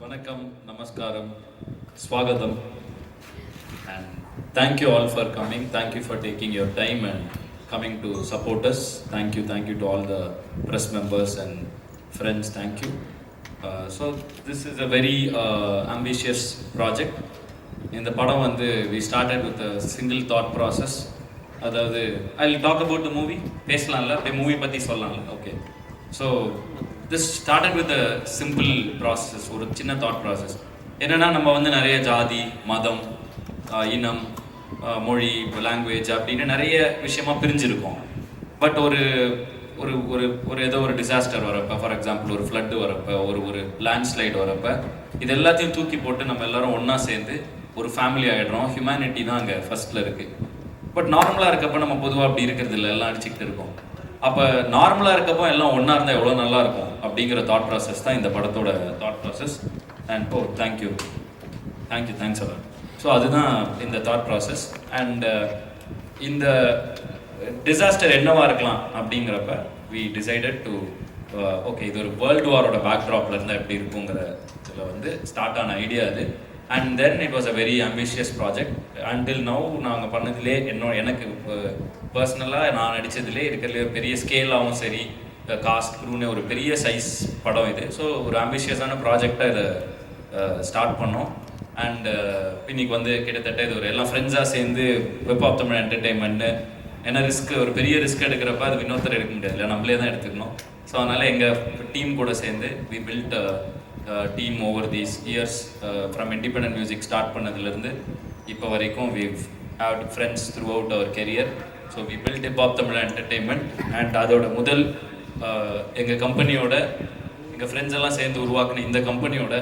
Vanakkam, Namaskaram, Swagatam, and thank you all for coming. Thank you for taking your time and coming to support us. Thank you to all the press members and friends. Thank you. So this is a very ambitious project. In the padam we started with a single thought process. I'll talk about the movie. Movie pati sollala. Okay. So this started with a simple process, ஒரு சின்ன thought process. என்னன்னா நம்ம நிறைய ஜாதி மதம் இனம் மொழி language அப்படின்னு நிறைய விஷயமா பிரிஞ்சிருக்கோம். பட் ஒரு ஒரு ஒரு ஒரு ஏதோ ஒரு டிசாஸ்டர் வரப்போ, ஃபார் எக்ஸாம்பிள் ஒரு ஃப்ளட்டு வரப்போ, ஒரு லேண்ட்ஸ்லைடு வரப்போ, இது எல்லாத்தையும் தூக்கி போட்டு நம்ம எல்லாரும் ஒன்றா சேர்ந்து ஒரு ஃபேமிலி ஆகிடுறோம். ஹியூமனிட்டி தான் அங்கே ஃபர்ஸ்ட்டில் இருக்குது. பட் நார்மலாக இருக்கப்போ நம்ம பொதுவாக அப்படி இருக்கிறது இல்லை, எல்லாம் அடிச்சுக்கிட்டு இருக்கோம். அப்போ நார்மலாக இருக்கப்போ எல்லாம் ஒன்றா இருந்தால் எவ்வளோ நல்லா இருக்கும் அப்படிங்கிற தாட் ப்ராசஸ் தான் இந்த படத்தோட thought process. And thank you thanks a lot. So அதுதான் இந்த தாட் ப்ராசஸ். அண்ட் இந்த டிசாஸ்டர் என்னவா இருக்கலாம் அப்படிங்கிறப்ப வி டிசைடட் டு ஓகே இது ஒரு வேர்ல்டு வாரோட பேக்ட்ராப்ல இருந்தால் எப்படி இருக்குங்கிற இதில் ஸ்டார்ட் ஆன ஐடியா அது. And then it was a very ambitious project. Until now நாங்கள் பண்ணதுலே எனக்கு பர்சனலாக நான் நடித்ததுலே இருக்கிறதுலே ஒரு பெரிய ஸ்கேலாகவும் சரி, காஸ்ட் க்ரூன்னு ஒரு பெரிய சைஸ் படம் இது. ஸோ ஒரு ஆம்பிஷியஸான ப்ராஜெக்டாக இதை ஸ்டார்ட் பண்ணோம். அண்ட் இன்னைக்கு கிட்டத்தட்ட இது ஒரு எல்லாம் ஃப்ரெண்ட்ஸாக சேர்ந்து வெப் ஆஃப் தமிழ் என்டர்டெயின்மெண்ட்டு, ஏன்னா ஒரு பெரிய ரிஸ்க் எடுக்கிறப்ப அது இன்னொருத்தர் எடுக்க முடியாது இல்லை, நம்மளே தான் எடுத்துக்கணும். ஸோ அதனால் எங்கள் டீம் கூட சேர்ந்து we build team over these years. From independent music start பண்ணதுலேருந்து இப்போ வரைக்கும் we have friends throughout our career. So we build hip hop Tamil entertainment. And அதோட முதல் எங்கள் கம்பெனியோட எங்கள் ஃப்ரெண்ட்ஸ் எல்லாம் சேர்ந்து உருவாக்குன இந்த கம்பெனியோட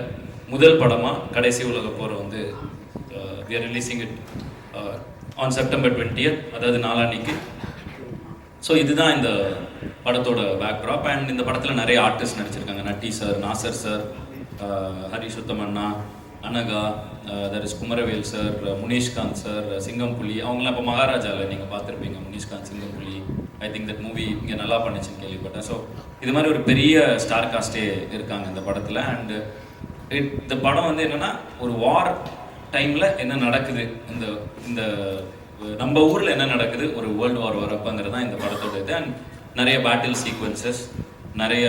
முதல் படமாக கடைசி உலக போர் we are releasing it on September 20th, அதாவது நாளான்னைக்கு. ஸோ இதுதான் இந்த படத்தோட பேக்ட்ராப். அண்ட் இந்த படத்தில் நிறைய ஆர்டிஸ்ட் நடிச்சிருக்காங்க. நட்டி சார், நாசர் சார், ஹரி சுத்தமண்ணா, Anagha, that is Kumaravel sir, Munishkanth sir, Singampuli, அவங்களாம் இப்போ மகாராஜாவில் நீங்கள் பார்த்துருப்பீங்க. Munishkanth, Singampuli, I think that movie இங்கே நல்லா பண்ணிச்சுன்னு கேள்விப்பட்டேன். ஸோ இது மாதிரி ஒரு பெரிய ஸ்டார் காஸ்டே இருக்காங்க இந்த படத்தில். அண்டு இந்த படம் என்னென்னா ஒரு வார் டைமில் என்ன நடக்குது, இந்த இந்த நம்ம ஊரில் என்ன நடக்குது ஒரு வேர்ல்டு வார் வரப்போங்கிறது தான் இந்த படத்தோட இது. அண்ட் நிறைய பேட்டில் சீக்வன்சஸ், நிறைய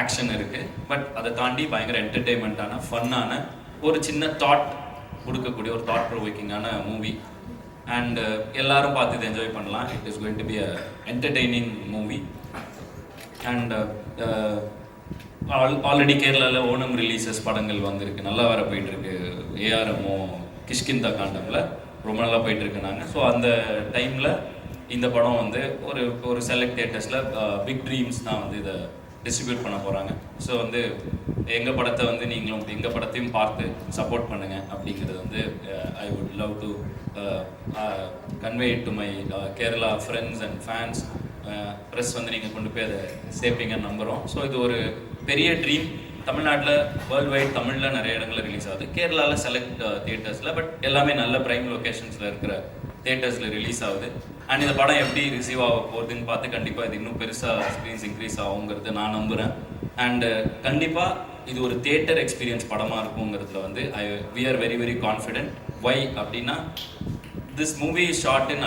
ஆக்ஷன் இருக்குது. பட் அதை தாண்டி பயங்கர என்டர்டெயின்மெண்ட்டான ஃபன்னான ஒரு சின்ன தாட் கொடுக்கக்கூடிய ஒரு தாட் ப்ரொவோக்கிங்கான மூவி. அண்ட் எல்லாரும் பார்த்து இதை என்ஜாய் பண்ணலாம். It is going to be a entertaining movie. And already கேரளாவில் ஓணம் ரிலீசஸ் படங்கள் வந்திருக்கு, நல்லா வேற போயிட்டுருக்கு. ஏஆர்எம்மோ கிஷ்கிந்தா காண்டமில் ரொம்ப நல்லா போயிட்டுருக்கு நாங்கள். ஸோ அந்த டைமில் இந்த படம் ஒரு ஒரு செலக்ட் தியேட்டர்ஸில் பிக் ட்ரீம்ஸ் தான் இதை டிஸ்ட்ரிபியூட் பண்ண போகிறாங்க. ஸோ எங்கள் படத்தை நீங்களும் எங்கள் படத்தையும் பார்த்து சப்போர்ட் பண்ணுங்கள் அப்படிங்கிறது ஐ would love to convey it to my Kerala friends and fans. Press நீங்கள் கொண்டு போய் அதை சேர்ப்பீங்கன்னு நம்புகிறோம். ஸோ இது ஒரு பெரிய ட்ரீம். தமிழ்நாட்டில் வேர்ல்டு வைட் தமிழில் நிறைய இடங்களில் ரிலீஸ் ஆகுது, கேரளாவில் செலக்ட் தியேட்டர்ஸில், பட் எல்லாமே நல்ல ப்ரைம் லொக்கேஷன்ஸில் இருக்கிற தியேட்டர்ஸில் ரிலீஸ் ஆகுது. அண்ட் இந்த படம் எப்படி ரிசீவ் ஆக போகுதுன்னு பார்த்து கண்டிப்பாக இது இன்னும் பெருசாக ஸ்க்ரீன்ஸ் இன்க்ரீஸ் ஆகுங்கிறது நான் நம்புகிறேன். அண்டு கண்டிப்பாக இது ஒரு தியேட்டர் எக்ஸ்பீரியன்ஸ் படமாக இருக்குங்கிறதுல we are very very confident. Why அப்படின்னா this movie is shot in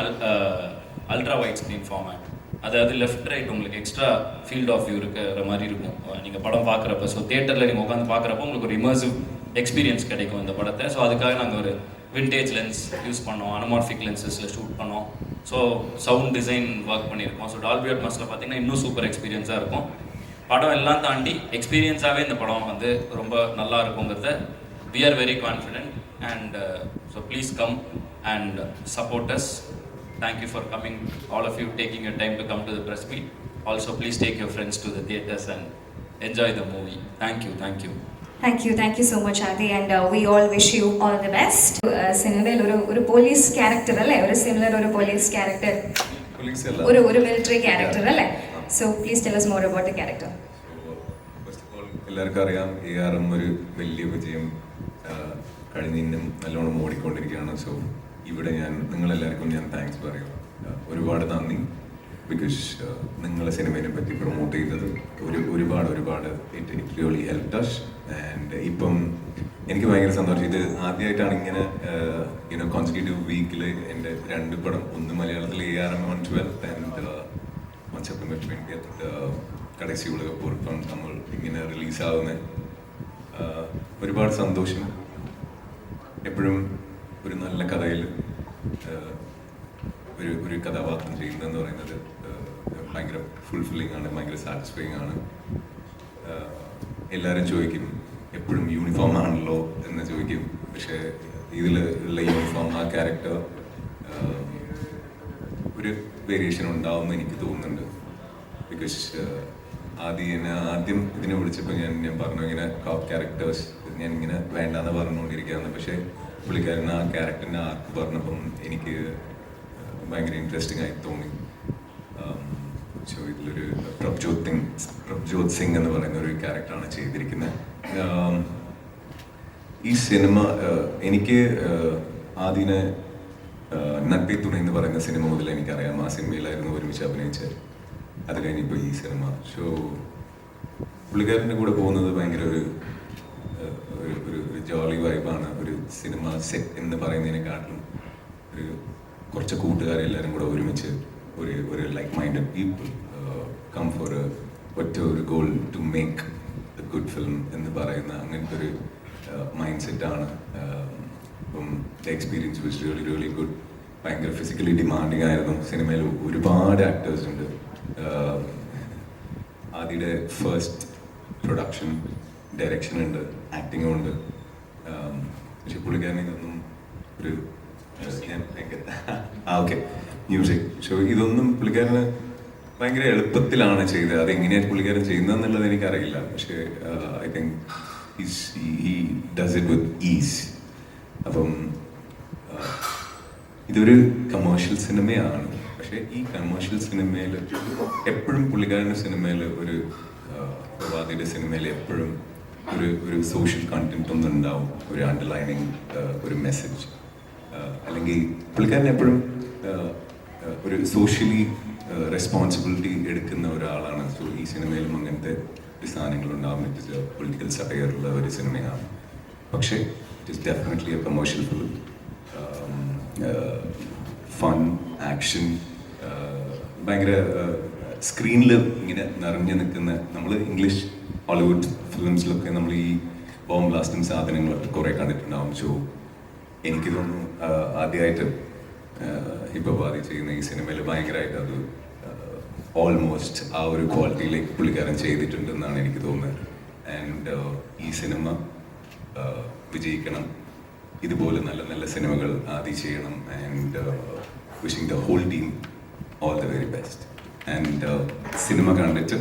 ultra wide screen format. அதாவது லெஃப்ட் ரைட் உங்களுக்கு எக்ஸ்ட்ரா ஃபீல்ட் ஆஃப் வியூ இருக்கிற மாதிரி இருக்கும் நீங்கள் படம் பார்க்குறப்ப. ஸோ தியேட்டரில் நீங்கள் உட்காந்து பார்க்குறப்போ உங்களுக்கு ஒரு இமர்சிவ் எக்ஸ்பீரியன்ஸ் கிடைக்கும் இந்த படத்தை. ஸோ அதுக்காக நாங்கள் ஒரு விண்டேஜ் லென்ஸ் யூஸ் பண்ணோம், அனமார்ஃபிக் லென்சஸில் ஷூட் பண்ணோம். ஸோ சவுண்ட் டிசைன் ஒர்க் பண்ணியிருக்கோம். ஸோ டால்பி அட்மாஸில் பார்த்தீங்கன்னா இன்னும் சூப்பர் எக்ஸ்பீரியன்ஸாக இருக்கும். படம் எல்லாம் தாண்டி எக்ஸ்பீரியன்ஸாகவே இந்த படம் ரொம்ப நல்லா இருக்குங்கிறத we are very confident. And so please come and support us. Thank you for coming, all of you taking your time to come to the press meet. Also, please take your friends to the theatres and enjoy the movie. Thank you. Thank you so much, Adi, and we all wish you all the best. Cinevil ഒരു police character അല്ലേ, ഒരു similar ഒരു police character, ഒരു military character അല്ലേ. So please tell us more about the character. First of all, എല്ലാവർക്കും അറിയാം ARM ഒരു വലിയ വിജയം കഴിഞ്ഞിന്നും നല്ലോണം ഓടിക്കൊണ്ടിരിക്കുകയാണ്. സോ ഇവിടെ നിങ്ങളെല്ലാവർക്കും താങ്ക്സ് പറയുക. ഒരുപാട് നന്ദി. ബിക്കോസ് നിങ്ങളെ സിനിമയെ പറ്റി പ്രൊമോട്ട് ചെയ്തത് ഒരുപാട് it really help us. And ഇപ്പം എനിക്ക് ഭയങ്കര സന്തോഷം. ഇത് ആദ്യമായിട്ടാണ് ഇങ്ങനെ കോൺസിക്യൂട്ടീവ് വീക്കിൽ എൻ്റെ 2 പടം, ഒന്ന് മലയാളത്തിൽ ARM on 12th and on September 20th കടൈസി ഉലകപ്പൂർപ്പം നമ്മൾ ഇങ്ങനെ റിലീസാവുന്ന ഒരുപാട് സന്തോഷം. എപ്പോഴും ഒരു നല്ല കഥയിൽ ഒരു കഥാപാത്രം ചെയ്യുന്നതെന്ന് പറയുന്നത് ഭയങ്കര ഫുൾഫില്ലിംഗ് ആണ്, ഭയങ്കര സാറ്റിസ്ഫൈങ് ആണ്. എല്ലാവരും ചോദിക്കും എപ്പോഴും യൂണിഫോം ആണല്ലോ എന്ന് ചോദിക്കും. പക്ഷേ ഇതിൽ ഉള്ള യൂണിഫോം, ആ ക്യാരക്ടർ ഒരു വേരിയേഷൻ ഉണ്ടാവുമെന്ന് എനിക്ക് തോന്നുന്നുണ്ട്. ബിക്കോസ് ആദ്യം ഇതിനെ വിളിച്ചപ്പോൾ ഞാൻ പറഞ്ഞു ഇങ്ങനെ ക്യാരക്ടേഴ്സ് ഞാൻ ഇങ്ങനെ വേണ്ടാന്ന് പറഞ്ഞുകൊണ്ടിരിക്കുകയാണ്. പക്ഷേ പുള്ളിക്കാരൻ ആ ക്യാരക്ടറിൻ്റെ ആർക്ക് പറഞ്ഞപ്പം എനിക്ക് ഭയങ്കര ഇൻട്രസ്റ്റിംഗ് ആയി തോന്നി. സോ ഇതിലൊരു പ്രഭ്ജോത് സിംഗ് എന്ന് പറയുന്ന ഒരു ക്യാരക്ടറാണ് ചെയ്തിരിക്കുന്നത്. ഈ സിനിമ എനിക്ക് ആദ്യനെ നട്പി തുണ എന്ന് പറയുന്ന സിനിമ മുതൽ എനിക്കറിയാം. ആ സിനിമയിലായിരുന്നു ഒരുമിച്ച് അഭിനയിച്ചത്. അത് കഴിഞ്ഞിപ്പോൾ ഈ സിനിമ. സോ പുള്ളിക്കാരൻ്റെ കൂടെ പോകുന്നത് ഭയങ്കര ഒരു ജോളി വൈബാണ്. ഒരു സിനിമ സെറ്റ് എന്ന് പറയുന്നതിനെക്കാട്ടിലും കുറച്ച് കൂട്ടുകാരെല്ലാവരും കൂടെ ഒരുമിച്ച് ഒരു like minded people come for ഒരു goal to make a good film എന്ന് പറയുന്ന അങ്ങനത്തെ ഒരു മൈൻഡ് സെറ്റാണ്. അപ്പം the experience was really good. ഭയങ്കര ഫിസിക്കലി ഡിമാൻഡിങ് ആയിരുന്നു. സിനിമയിൽ ഒരുപാട് ആക്ടേഴ്സ് ഉണ്ട്. ആദ്യയുടെ ഫസ്റ്റ് പ്രൊഡക്ഷൻ, ഡയറക്ഷൻ ഉണ്ട്, ആക്ടിങ്ങും ഉണ്ട്. പക്ഷെ പുള്ളിക്കാരനെ ഇതൊന്നും ഓക്കെ മ്യൂസിക് ഷോ ഇതൊന്നും പുള്ളിക്കാരന് ഭയങ്കര എളുപ്പത്തിലാണ് ചെയ്തത്. അതെങ്ങനെയാണ് പുള്ളിക്കാരൻ ചെയ്യുന്നതെന്നുള്ളത് എനിക്കറിയില്ല. പക്ഷേ I think he does it with is. അപ്പം ഇതൊരു കമേഴ്ഷ്യൽ സിനിമയാണ്. പക്ഷേ ഈ കമേഴ്ഷ്യൽ സിനിമയിൽ എപ്പോഴും പുള്ളിക്കാരൻ്റെ സിനിമയിൽ പ്രഭാതിയുടെ സിനിമയിൽ എപ്പോഴും ഒരു സോഷ്യൽ കണ്ടന്റ് ഒന്നും ഉണ്ടാവും, ഒരു അണ്ടർലൈനിങ് ഒരു മെസ്സേജ്. അല്ലെങ്കിൽ പുള്ളിക്കാരൻ എപ്പോഴും ഒരു സോഷ്യലി റെസ്പോൺസിബിലിറ്റി എടുക്കുന്ന ഒരാളാണ്. സോ ഈ സിനിമയിലും അങ്ങനത്തെ സാധനങ്ങളുണ്ടാവും. ഇറ്റ് ഇസ് എ പൊളിറ്റിക്കൽ സട്ടയറുള്ള ഒരു സിനിമയാണ്. പക്ഷേ it is definitely A commercial film. Fun, action, ഭയങ്കര സ്ക്രീനിൽ ഇങ്ങനെ നിറഞ്ഞു നിൽക്കുന്ന, നമ്മൾ ഇംഗ്ലീഷ് ഹോളിവുഡ് ഫിലിംസിലൊക്കെ നമ്മൾ ഈ ബോംബ് ബ്ലാസ്റ്റും സാധനങ്ങളൊക്കെ കുറേ കണ്ടിട്ടുണ്ടാവും. സോ എനിക്ക് തോന്നുന്നു ആദ്യമായിട്ട് ഹിപ്പവാദി ചെയ്യുന്ന ഈ സിനിമയിൽ ഭയങ്കരമായിട്ട് അത് ഓൾമോസ്റ്റ് ആ ഒരു ക്വാളിറ്റിയിലേക്ക് പുള്ളിക്കാരൻ ചെയ്തിട്ടുണ്ടെന്നാണ് എനിക്ക് തോന്നുന്നത്. ആൻഡ് ഈ സിനിമ വിജയിക്കണം. ഇതുപോലെ നല്ല നല്ല സിനിമകൾ ആദ്യം ചെയ്യണം. And wishing the whole team all the very best. And സിനിമ കണ്ടിട്ട്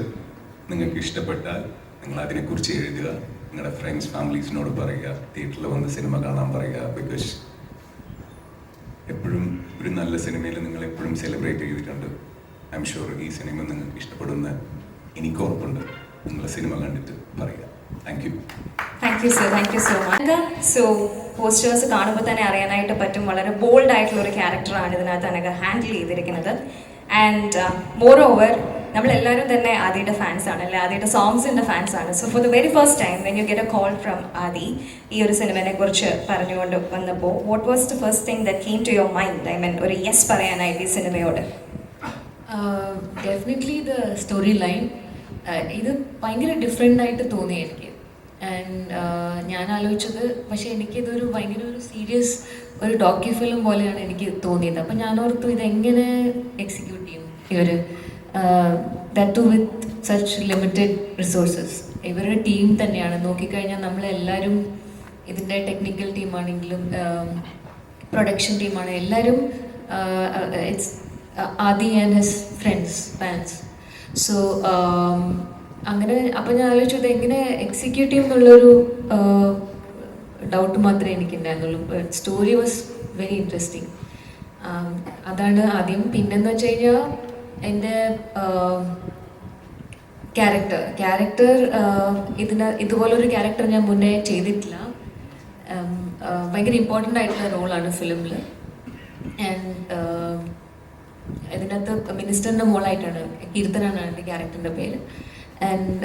നിങ്ങൾക്ക് ഇഷ്ടപ്പെട്ടാൽ നിങ്ങൾ അതിനെക്കുറിച്ച് എഴുതുക, നിങ്ങളുടെ ഫ്രണ്ട്സ് ഫാമിലീസിനോട് പറയുക, തിയേറ്ററിൽ വന്ന് സിനിമ കാണാൻ പറയുക. ബിക്കോസ് എപ്പോഴും ഒരു നല്ല സിനിമയിൽ നിങ്ങൾ എപ്പോഴും സെലിബ്രേറ്റ് ചെയ്തിട്ടുണ്ട്. ഐ എം ഷുവർ ഈ സിനിമ നിങ്ങൾക്ക് ഇഷ്ടപ്പെടുന്ന എനിക്ക് ഉറപ്പുണ്ട്. നിങ്ങൾ സിനിമ കണ്ടിട്ട് പറയുക. Thank you. Thank you sir, thank you so much. So posters കാണുമ്പോൾ തന്നെ അറിയാനായിട്ട് പറ്റും വളരെ ബോൾഡ് ആയിട്ടുള്ള ഒരു ക്യാരക്ടറാണ് ഇതിനകത്ത് അനഘ ഹാൻഡിൽ ചെയ്തിരിക്കുന്നത്. ആൻഡ് മോർ ഓവർ നമ്മളെല്ലാവരും തന്നെ ആദിയുടെ ഫാൻസ് ആണ്, അല്ലെ ആദിയുടെ സോങ്സിൻ്റെ ഫാൻസ് ആണ്. So for the very first time when you get a call from Adhi ഈ ഒരു സിനിമയെ കുറിച്ച് പറഞ്ഞുകൊണ്ട് വന്നപ്പോൾ what was the first thing that came to your mind? I mean ഒരു യെസ് പറയാനായിട്ട് ഈ സിനിമയോട്. ഡെഫിനറ്റ്ലി ദ സ്റ്റോറി ലൈൻ ഇത് ഭയങ്കര ഡിഫറെൻ്റ് ആയിട്ട് തോന്നി എനിക്ക്. ആൻഡ് ഞാൻ ആലോചിച്ചത്, പക്ഷേ എനിക്കിതൊരു ഭയങ്കര ഒരു സീരിയസ് ഒരു ഡോക്യു ഫിലിം പോലെയാണ് എനിക്ക് തോന്നിയത്. അപ്പം ഞാൻ ഓർത്തു ഇതെങ്ങനെ എക്സിക്യൂട്ട് ചെയ്യും ഇവർ, that too with such limited resources. ഇവരുടെ ടീം തന്നെയാണ് നോക്കിക്കഴിഞ്ഞാൽ നമ്മളെല്ലാവരും ഇതിൻ്റെ ടെക്നിക്കൽ ടീമാണെങ്കിലും പ്രൊഡക്ഷൻ ടീമാണ് എല്ലാവരും. It's Aadi and his friends fans. So അങ്ങനെ അപ്പം ഞാൻ ആലോചിച്ചു ഇതെങ്ങനെ എക്സിക്യൂട്ട് ചെയ്യും എന്നുള്ളൊരു ഡൗട്ട് മാത്രമേ എനിക്കുണ്ടായിരുന്നുള്ളൂ. Story was very interesting. അതാണ് ആദ്യം. പിന്നെന്ന് വെച്ച് കഴിഞ്ഞാൽ എൻ്റെ ക്യാരക്ടർ ഇതുപോലൊരു ക്യാരക്ടർ ഞാൻ മുന്നേ ചെയ്തിട്ടില്ല. ഭയങ്കര ഇമ്പോർട്ടൻ്റ് ആയിട്ടുള്ള റോളാണ് ഫിലിമിൽ. ആൻഡ് ഇതിനകത്ത് മിനിസ്റ്ററിൻ്റെ മോളായിട്ടാണ്, കീർത്തനാണ് എൻ്റെ ക്യാരക്ടറിൻ്റെ പേര്. ആൻഡ്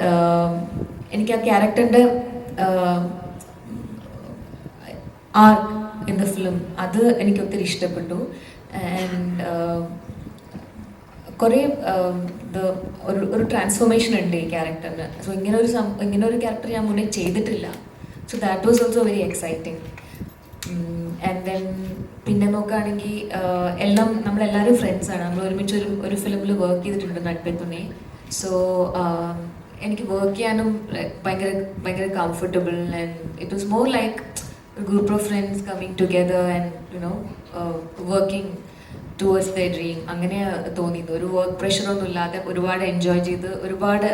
എനിക്ക് ആ ക്യാരക്ടറിൻ്റെ ആർക്ക് ഇൻ ദ ഫിലിം അത് എനിക്ക് ഒത്തിരി ഇഷ്ടപ്പെട്ടു. ആൻഡ് കുറേ ഒരു ട്രാൻസ്ഫോർമേഷൻ ഉണ്ട് ഈ ക്യാരക്ടറിന്. സോ ഇങ്ങനെ ഒരു ക്യാരക്ടർ ഞാൻ മുന്നേ ചെയ്തിട്ടില്ല. So that was also very exciting. And then പിന്നെ നോക്കുകയാണെങ്കിൽ നമ്മളെല്ലാവരും ഫ്രണ്ട്സാണ്. നമ്മൾ ഒരുമിച്ച് ഒരു ഫിലിമിൽ വർക്ക് ചെയ്തിട്ടുണ്ട്, നട്പെത്തുണി. സോ എനിക്ക് വർക്ക് ചെയ്യാനും ഭയങ്കര comfortable. And it was more like group of friends coming together and working towards the dream. അങ്ങനെ തോന്നിയത്. ഒരു വർക്ക് പ്രഷറൊന്നും ഇല്ലാതെ ഒരുപാട് എൻജോയ് ചെയ്ത് ഒരുപാട്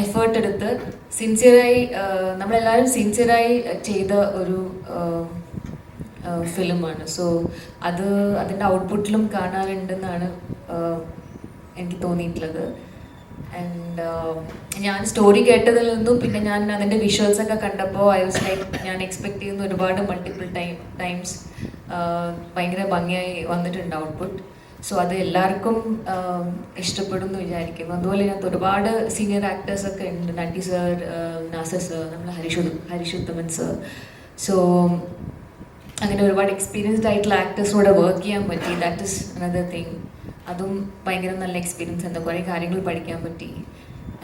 എഫേർട്ട് എടുത്ത് സിൻസിയറായി നമ്മളെല്ലാവരും സിൻസിയറായി ചെയ്ത ഒരു ഫിലിമാണ്. സോ അതിൻ്റെ ഔട്ട്പുട്ടിലും കാണാനുണ്ടെന്നാണ് എനിക്ക് തോന്നിയിട്ടുള്ളത്. ആൻഡ് ഞാൻ സ്റ്റോറി കേട്ടതിൽ നിന്നും പിന്നെ ഞാൻ അതിൻ്റെ വിഷ്വൽസൊക്കെ കണ്ടപ്പോൾ ഐ വാസ് ലൈക്ക് ഞാൻ എക്സ്പെക്ട് ചെയ്യുന്ന ഒരുപാട് മൾട്ടിപ്പിൾ ടൈംസ് ഭയങ്കര ഭംഗിയായി വന്നിട്ടുണ്ട് ഔട്ട്പുട്ട്. സോ അത് എല്ലാവർക്കും ഇഷ്ടപ്പെടും എന്ന് വിചാരിക്കുന്നു. അതുപോലെ ഇതിനകത്ത് ഒരുപാട് സീനിയർ ആക്ടേഴ്സൊക്കെ ഉണ്ട്. നട്ടി സർ, നാസർ സർ, നമ്മൾ ഹരിഷുത്തമൻ സർ. സോ അങ്ങനെ ഒരുപാട് എക്സ്പീരിയൻസ്ഡ് ആയിട്ടുള്ള ആക്ടേഴ്സിനോട് വർക്ക് ചെയ്യാൻ പറ്റി. That is another thing. അതും ഭയങ്കര നല്ല എക്സ്പീരിയൻസ് എന്താ, കുറേ കാര്യങ്ങൾ പഠിക്കാൻ പറ്റി.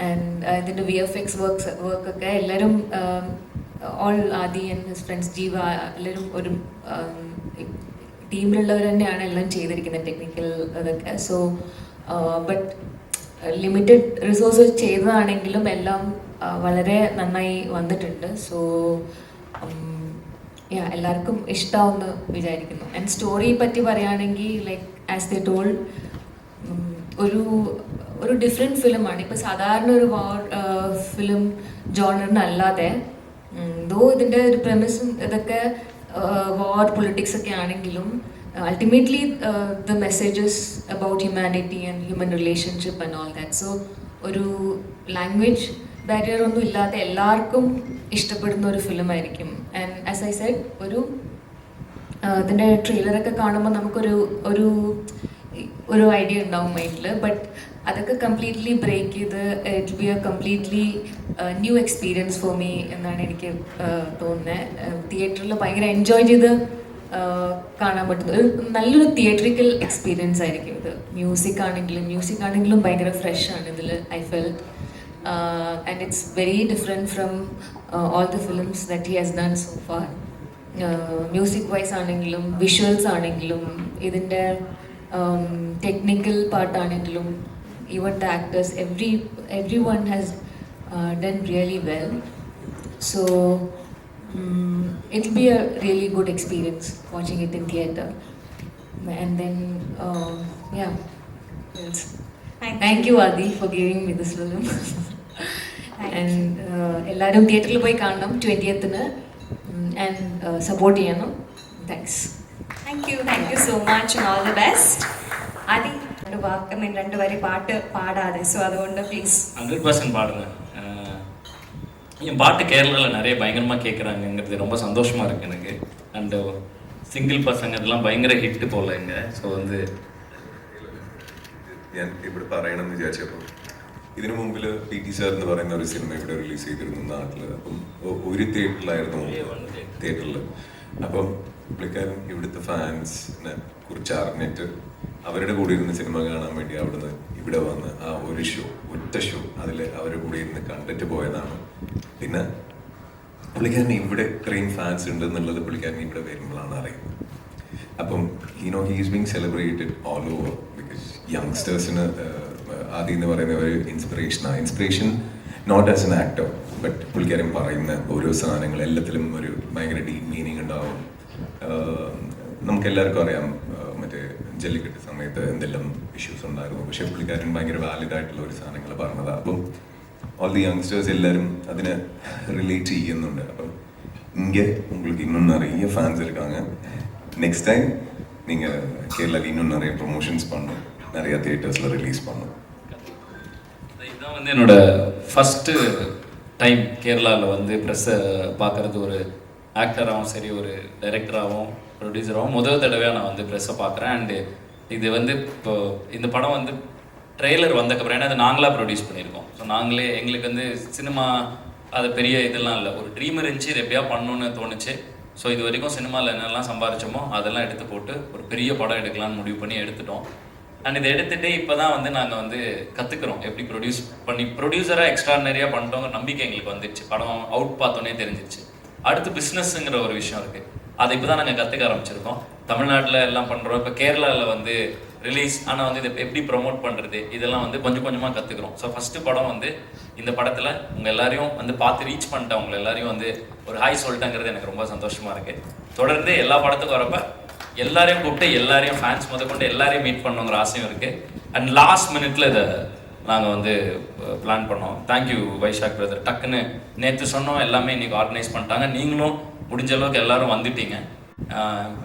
ആൻഡ് ഇതിൻ്റെ VFX വർക്കൊക്കെ എല്ലാവരും all Aadi and his friends Jeeva എല്ലാവരും ഒരു ടീമിലുള്ളവർ തന്നെയാണ് എല്ലാം ചെയ്തിരിക്കുന്നത്, ടെക്നിക്കൽ ഇതൊക്കെ. സോ ബട്ട് ലിമിറ്റഡ് റിസോഴ്സസ് ചെയ്തതാണെങ്കിലും എല്ലാം വളരെ നന്നായി വന്നിട്ടുണ്ട്. സോ എല്ലാവർക്കും ഇഷ്ടമാവുമെന്ന് വിചാരിക്കുന്നു. ആൻഡ് സ്റ്റോറി പറ്റി പറയുകയാണെങ്കിൽ ലൈക്ക് ആസ് ദേ ടോൾഡ് ഒരു ഡിഫറെൻറ്റ് ഫിലിമാണ്. ഇപ്പോൾ സാധാരണ ഒരു വാർ ഫിലിം ജോണറിനല്ലാതെ ദോ ഇതിൻ്റെ ഒരു പ്രെമിസും ഇതൊക്കെ വാർ പൊളിറ്റിക്സ് ഒക്കെ ആണെങ്കിലും ultimately the messages about humanity and human relationship and all that. So ഒരു ലാംഗ്വേജ് ബാരിയർ ഒന്നും ഇല്ലാതെ എല്ലാവർക്കും ഇഷ്ടപ്പെടുന്ന ഒരു ഫിലിമായിരിക്കും. ആൻഡ് ആസ് ഐ സെഡ് ഇതിൻ്റെ ട്രെയിലറൊക്കെ കാണുമ്പോൾ നമുക്കൊരു ഒരു ഐഡിയ ഉണ്ടാവും മൈൻഡിൽ. ബട്ട് അതൊക്കെ കംപ്ലീറ്റ്ലി ബ്രേക്ക് ചെയ്ത് it be A completely new experience for me എന്നാണ് എനിക്ക് തോന്നുന്നത്. തിയേറ്ററിൽ ഭയങ്കര എൻജോയ് ചെയ്ത് കാണാൻ പറ്റുന്നത് ഒരു നല്ലൊരു തിയേറ്ററിക്കൽ എക്സ്പീരിയൻസ് ആയിരിക്കും ഇത്. മ്യൂസിക് ആണെങ്കിലും ഭയങ്കര ഫ്രഷ് ആണ് ഇതിൽ. I felt and it's very different from all the films that he has done so far. Music wise ആണെങ്കിലും വിഷ്വൽസ് ആണെങ്കിലും ഇതിൻ്റെ ടെക്നിക്കൽ പാർട്ടാണെങ്കിലും even the actors everyone has done really well. So it'll be a really good experience watching it in theatre. And then yeah, thank you Adi for giving me this film. And എല്ലാവരും തിയേറ്ററിൽ പോയി കാണണം 20th and support ചെയ്യണം. Thanks. Thank you so much and all the best. Adhi രണ്ട് വരി പാട്ട് പാടാതെ, so അതുകൊണ്ട് please 100% பாடுறேன். என் பாட்டு கேரளாவில் நிறைய பயங்கரமாக கேட்குறாங்கங்கிறது ரொம்ப சந்தோஷமாக இருக்குது எனக்கு. அண்டு சிங்கிள் பசங்க இதெல்லாம் பயங்கர ஹிட்டு போல இங்கே. ஸோ வந்து ഞാൻ ഇവിടെ പറയണമെന്ന് വിചാരിച്ചപ്പോൾ ഇതിനു മുമ്പിൽ PT സാർ എന്ന് പറയുന്ന ഒരു സിനിമ ഇവിടെ റിലീസ് ചെയ്തിരുന്നു നാട്ടിൽ. അപ്പം ഒരു തിയേറ്ററിലായിരുന്നു, തിയേറ്ററിൽ. അപ്പം പുള്ളിക്കാരൻ ഇവിടുത്തെ ഫാൻസിനെ കുറിച്ച് അറിഞ്ഞിട്ട് അവരുടെ കൂടെ ഇരുന്ന് സിനിമ കാണാൻ വേണ്ടി അവിടുന്ന് ഇവിടെ വന്ന് ആ ഒരു ഒറ്റ ഷോ അതിൽ അവരുടെ കൂടെ ഇരുന്ന് കണ്ടിട്ട് പോയതാണ്. പിന്നെ പുള്ളിക്കാരന് ഇവിടെ ഇത്രയും ഫാൻസ് ഉണ്ട് എന്നുള്ളത് പുള്ളിക്കാരൻ ഇവിടെ വരുമ്പോഴാണ് അറിയുന്നത്. അപ്പം he's being celebrated all over because യങ്സ്റ്റേഴ്സിന് ആദ്യം എന്ന് പറയുന്ന ഒരു inspiration not as an actor but പുള്ളിക്കാരൻ പറയുന്ന ഓരോ സാധനങ്ങൾ എല്ലാത്തിലും ഒരു ഭയങ്കര ഡീപ്പ് മീനിങ് ഉണ്ടാവും. നമുക്കെല്ലാവർക്കും അറിയാം മറ്റേ ജല്ലിക്കെട്ട് സമയത്ത് എന്തെല്ലാം ഇഷ്യൂസ് ഉണ്ടായിരുന്നു, പക്ഷെ പുള്ളിക്കാരൻ ഭയങ്കര വാലിഡ് ആയിട്ടുള്ള ഒരു സാധനങ്ങൾ പറഞ്ഞതാണ്. അപ്പം ഓൾ ദി യങ്സ്റ്റേഴ്സ് എല്ലാവരും അതിനെ റിലേറ്റ് ചെയ്യുന്നുണ്ട്. അപ്പം இங்கே உங்களுக்கு இன்னும் நிறைய ஃபேன்ஸ் இருக்காங்க. நெக்ஸ்ட் டைம் நீங்கள் கேரளாவில் இன்னும் நிறைய ப்ரொமோஷன்ஸ் பண்ணணும், நிறைய தியேட்டர்ஸில் ரிலீஸ் பண்ணணும். இதுதான் வந்து என்னோட ஃபஸ்ட்டு டைம் கேரளாவில் வந்து ப்ரெஸ்ஸை பார்க்குறது. ஒரு ஆக்டராகவும் சரி, ஒரு டைரக்டராகவும் ப்ரொடியூசராகவும் முதல் தடவையாக நான் வந்து ப்ரெஸ்ஸை பார்க்குறேன். அண்டு இது வந்து இப்போ இந்த படம் வந்து ட்ரெய்லர் வந்தக்கப்புறம் ஏன்னா அது நாங்களாக ப்ரொடியூஸ் பண்ணியிருக்கோம். ஸோ நாங்களே எங்களுக்கு வந்து சினிமா அது பெரிய இதெல்லாம் இல்லை, ஒரு ட்ரீம் இருந்துச்சு, இது எப்படியா பண்ணணுன்னு தோணுச்சு. ஸோ இது வரைக்கும் சினிமாவில் என்னெல்லாம் சம்பாரிச்சோமோ அதெல்லாம் எடுத்து போட்டு ஒரு பெரிய படம் எடுக்கலாம்னு முடிவு பண்ணி எடுத்துட்டோம். அண்ட் இதை எடுத்துகிட்டு இப்போ தான் வந்து நாங்கள் வந்து கற்றுக்குறோம் எப்படி ப்ரொடியூஸ் பண்ணி ப்ரொடியூசராக எக்ஸ்ட்ரானரியாக பண்ணிட்டோங்கிற நம்பிக்கை எங்களுக்கு வந்துடுச்சு. படம் அவுட் பார்த்தோன்னே தெரிஞ்சிச்சு. அடுத்து பிஸ்னஸ்ங்கிற ஒரு விஷயம் இருக்குது, அதை இப்போ தான் நாங்கள் கற்றுக்க ஆரம்பிச்சிருக்கோம். தமிழ்நாட்டில் எல்லாம் பண்ணுறோம், இப்போ கேரளாவில் வந்து ரிலீஸ் ஆனால் வந்து இதை எப்படி ப்ரொமோட் பண்ணுறது இதெல்லாம் வந்து கொஞ்சம் கொஞ்சமாக கற்றுக்குறோம். ஸோ ஃபஸ்ட்டு படம் வந்து இந்த படத்தில் உங்கள் எல்லாரையும் வந்து பார்த்து ரீச் பண்ணிட்டேன், உங்களை எல்லாரையும் வந்து ஒரு ஹாய் சொல்லிட்டேங்கிறது எனக்கு ரொம்ப சந்தோஷமாக இருக்குது. தொடர்ந்து எல்லா படத்துக்கும் வரப்போ எல்லாரையும் கூப்பிட்டு எல்லாரையும் ஃபேன்ஸ் முதற்கொண்டு எல்லாரையும் மீட் பண்ணுங்கிற ஆசையும் இருக்குது. அண்ட் லாஸ்ட் மினிட்ல இதை நாங்கள் வந்து பிளான் பண்ணோம். தேங்க்யூ வைஷாக் பிரதர், டக்குன்னு நேற்று சொன்னோம், எல்லாமே இன்றைக்கி ஆர்கனைஸ் பண்ணிட்டாங்க. நீங்களும் முடிஞ்ச அளவுக்கு எல்லோரும் வந்துட்டீங்க.